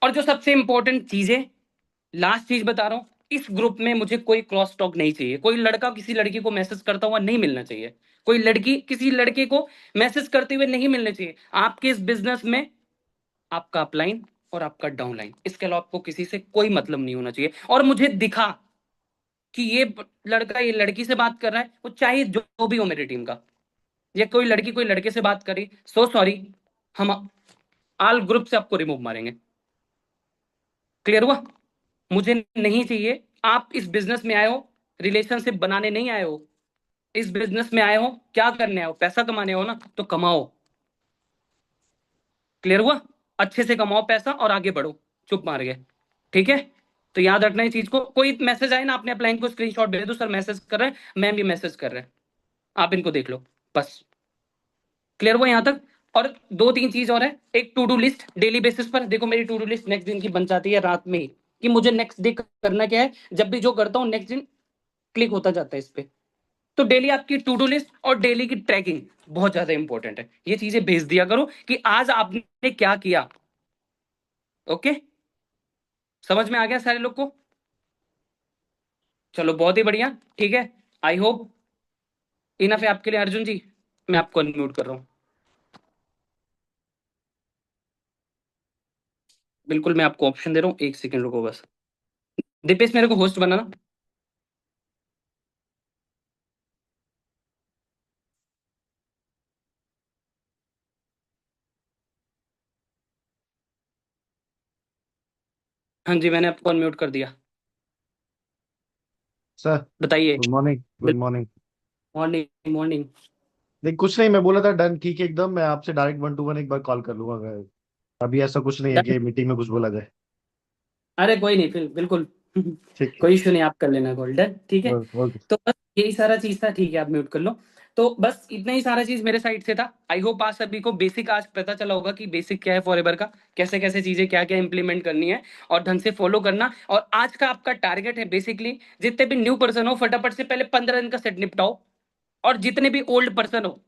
और जो सबसे इंपॉर्टेंट चीज है, लास्ट चीज बता रहा हूं, इस ग्रुप में मुझे कोई क्रॉस टॉक नहीं चाहिए, कोई लड़का किसी लड़की को मैसेज करता हुआ नहीं मिलना चाहिए, कोई लड़की किसी लड़के को मैसेज करते हुए नहीं मिलने चाहिए। आपके इस बिजनेस में आपका अपलाइन और आपका डाउनलाइन, इसके अलावा आपको किसी से कोई मतलब नहीं होना चाहिए। और मुझे दिखा कि ये लड़का ये लड़की से बात कर रहा है, वो चाहे जो भी हो मेरी टीम का, या कोई लड़की कोई लड़के से बात करी, सो सॉरी, हम आल ग्रुप से आपको रिमूव मारेंगे, क्लियर हुआ? मुझे नहीं चाहिए। आप इस बिजनेस में आए हो, रिलेशनशिप बनाने नहीं आए हो, इस बिजनेस में आए हो क्या करने आए हो, पैसा कमाने हो ना, तो कमाओ, क्लियर हुआ? अच्छे से कमाओ पैसा और आगे बढ़ो, चुप मार गए, ठीक है? तो याद रखना इस चीज को, कोई मैसेज आए ना, अपने अपलाइन को स्क्रीनशॉट भेज दो, सर मैसेज कर रहे हैं, मैम भी मैसेज कर रहे हैं, आप इनको देख लो, बस, क्लियर हुआ यहां तक? और दो तीन चीज और है, एक to do list daily basis पर, देखो मेरी टू डू लिस्ट नेक्स्ट दिन की बन जाती है रात में ही, कि मुझे नेक्स्ट डे करना क्या है, जब भी जो करता हूँ नेक्स्ट दिन क्लिक होता जाता है इस पे। तो डेली आपकी टू डू लिस्ट और डेली की ट्रैकिंग बहुत ज्यादा इंपॉर्टेंट है, ये चीजें भेज दिया करो कि आज आपने क्या किया। ओके, समझ में आ गया सारे लोग को? चलो बहुत ही बढ़िया, ठीक है, आई होप इनफ है आपके लिए। अर्जुन जी, मैं आपको अनम्यूट कर रहा हूँ, बिल्कुल मैं आपको ऑप्शन दे रहा हूँ, 1 सेकंड रुको बस। दीपेश मेरे को होस्ट बनाना। हाँ जी, मैंने आपको अनम्यूट कर दिया,
सर
बताइए।
Good morning. Good morning.
Morning morning.
नहीं कुछ नहीं, मैं बोला था डन ठीक है एकदम, मैं आपसे डायरेक्ट 1 to 1 एक बार कॉल कर लूंगा अगर अभी ऐसा कुछ नहीं है कि मीटिंग में कुछ बोला जाए।
अरे कोई नहीं, फिर बिल्कुल
ठीक है।
कोई इशू नहीं, आप कर लेना कॉल, डन, ठीक है।
ओके।
तो बस यही सारा चीज था, ठीक है, आप म्यूट कर लो। तो बस इतना ही सारा चीज मेरे साइड से था। आई होप आज सभी को बेसिक आज पता चला होगा कि बेसिक क्या है फॉरएवर का, कैसे कैसे चीजें क्या क्या इंप्लीमेंट करनी है और ढंग से फॉलो करना। और आज का आपका टारगेट है बेसिकली, जितने भी न्यू पर्सन हो फटाफट से पहले 15 दिन का सेट निपटाओ, और जितने भी ओल्ड पर्सन हो,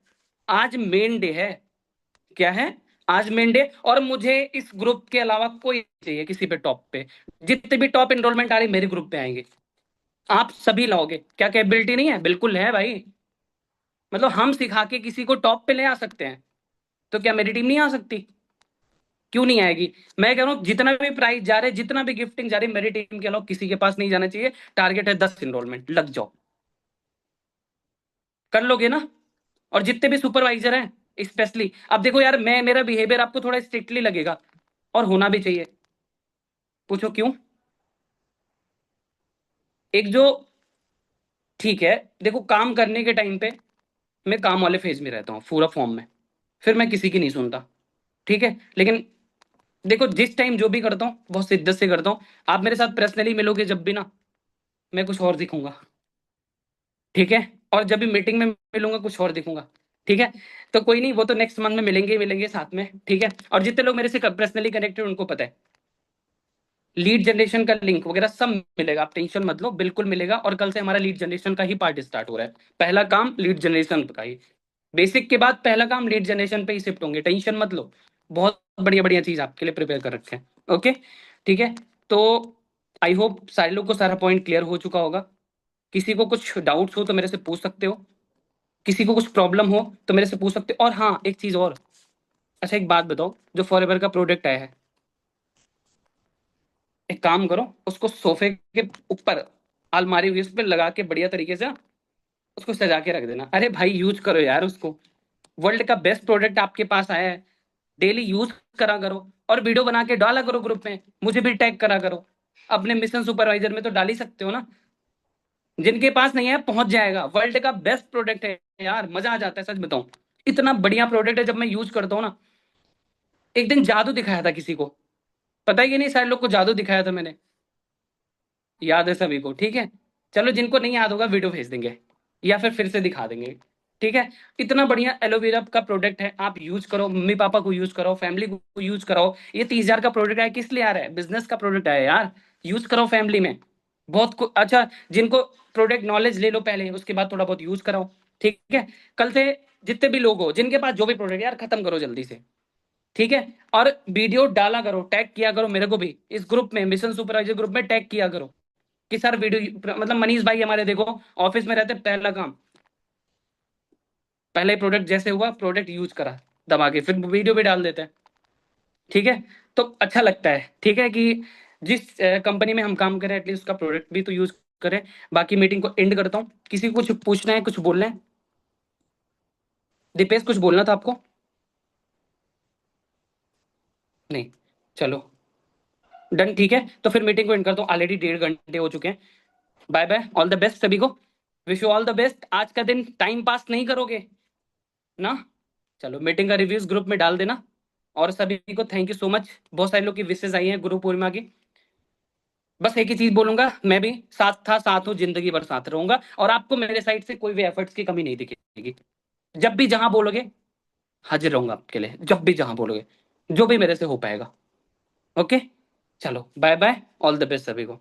आज मेन डे है, क्या है, आज मेंढे। और मुझे इस ग्रुप के अलावा कोई नहीं चाहिए किसी पे टॉप पे, जितने भी टॉप एनरोलमेंट आ रही मेरे ग्रुप पे आएंगे, आप सभी लाओगे, क्या कैपेबिलिटी नहीं है? बिल्कुल है भाई, मतलब हम सिखा के किसी को टॉप पे ले आ सकते हैं, तो क्या मेरी टीम नहीं आ सकती? क्यों नहीं आएगी? मैं कह रहा हूं जितना भी प्राइस जा रहे, जितना भी गिफ्टिंग जा रही, मेरी टीम के अलावा किसी के पास नहीं जाना चाहिए। टारगेट है 10 एनरोलमेंट, लग जाओ, कर लोगे ना? और जितने भी सुपरवाइजर हैं स्पेशली, अब देखो यार, मैं मेरा बिहेवियर आपको थोड़ा स्ट्रिक्टली लगेगा, और होना भी चाहिए, पूछो क्यों? एक जो, ठीक है, देखो काम करने के टाइम पे मैं काम वाले फेज में रहता हूँ पूरा फॉर्म में, फिर मैं किसी की नहीं सुनता, ठीक है, लेकिन देखो जिस टाइम जो भी करता हूँ बहुत शिद्दत से करता हूँ। आप मेरे साथ पर्सनली मिलोगे जब भी ना, मैं कुछ और दिखूंगा, ठीक है। और जब भी मीटिंग में मिलूंगा कुछ और दिखूंगा, ठीक है। तो कोई नहीं, वो तो नेक्स्ट मंथ में मिलेंगे ही मिलेंगे साथ में, ठीक है। और जितने लोग मेरे से पर्सनली कनेक्टेड उनको पता है, लीड जनरेशन का लिंक वगैरह सब मिलेगा, आप टेंशन मत लो, बिल्कुल मिलेगा। और कल से हमारा लीड जनरेशन का ही पार्ट स्टार्ट हो रहा है। पहला काम लीड जनरेशन का ही, बेसिक के बाद पहला काम लीड जनरेशन पे ही शिफ्ट होंगे, टेंशन मत लो। बहुत बढ़िया बढ़िया चीज आपके लिए प्रिपेयर कर रखे हैं, ओके, ठीक है। तो आई होप सारे लोग को सारा पॉइंट क्लियर हो चुका होगा। किसी को कुछ डाउट्स हो तो मेरे से पूछ सकते हो, किसी को कुछ प्रॉब्लम हो तो मेरे से पूछ सकते हो। और हाँ एक चीज और, अच्छा एक बात बताओ, जो फॉरएवर का प्रोडक्ट आया है, एक काम करो, उसको सोफे के ऊपर अलमारी हुई उस पर लगा के बढ़िया तरीके से उसको सजा के रख देना। अरे भाई यूज करो यार उसको, वर्ल्ड का बेस्ट प्रोडक्ट आपके पास आया है, डेली यूज करा करो। और वीडियो बना के डाला करो ग्रुप में, मुझे भी टैग करा करो। अपने मिशन सुपरवाइजर में तो डाल ही सकते हो ना। जिनके पास नहीं है पहुंच जाएगा, वर्ल्ड का बेस्ट प्रोडक्ट है यार, मजा आ जाता है सच बताऊं। इतना बढ़िया प्रोडक्ट है, जब मैं यूज करता हूँ ना, एक दिन जादू दिखाया था किसी को, पता ही नहीं सारे लोग को जादू दिखाया था मैंने, याद है सभी को, ठीक है। चलो जिनको नहीं याद होगा वीडियो भेज देंगे या फिर से दिखा देंगे, ठीक है। इतना बढ़िया एलोवेरा का प्रोडक्ट है, आप यूज करो, मम्मी पापा को यूज करो, फैमिली को यूज कराओ। ये 30,000 का प्रोडक्ट है, किस लिए आ रहा है, बिजनेस का प्रोडक्ट है यार, यूज करो फैमिली में। अच्छा, जिनको प्रोडक्ट नॉलेज ले लो पहले, उसके बाद थोड़ा बहुत यूज कराओ, ठीक है। कल से जितने भी लोग हो जिनके पास जो भी प्रोडक्ट यार खत्म करो जल्दी से, ठीक है। और वीडियो डाला करो, टैग किया करो मेरे को भी, इस ग्रुप में मिशन सुपरवाइजर ग्रुप में टैग किया करो कि सर वीडियो, मतलब मनीष भाई हमारे देखो ऑफिस में रहते, पहला काम, पहले प्रोडक्ट जैसे हुआ प्रोडक्ट यूज करा दबा के, फिर वीडियो भी डाल देते हैं, ठीक है। तो अच्छा लगता है, ठीक है, कि जिस कंपनी में हम काम करें एटलीस्ट उसका प्रोडक्ट भी तो यूज करें। बाकी मीटिंग को एंड करता हूँ, किसी को कुछ पूछना है, कुछ बोलना है? दीपेश कुछ बोलना था आपको? नहीं, चलो डन, ठीक है। तो फिर मीटिंग को एंड करता हूँ, ऑलरेडी 1.5 घंटे हो चुके हैं। Bye bye, all the best सभी को, wish you all the best. आज का दिन टाइम पास नहीं करोगे ना, चलो मीटिंग का रिव्यूज ग्रुप में डाल देना। और सभी को थैंक यू सो मच, बहुत सारे लोग की विशेष आई हैं गुरु पूर्णिमा की। बस एक ही चीज बोलूंगा, मैं भी साथ था, साथ हूँ, जिंदगी भर साथ रहूंगा। और आपको मेरे साइड से कोई भी एफर्ट्स की कमी नहीं दिखेगी, जब भी जहां बोलोगे हाजिर रहूंगा आपके लिए, जब भी जहां बोलोगे, जो भी मेरे से हो पाएगा, ओके। चलो bye bye, all the best सभी को।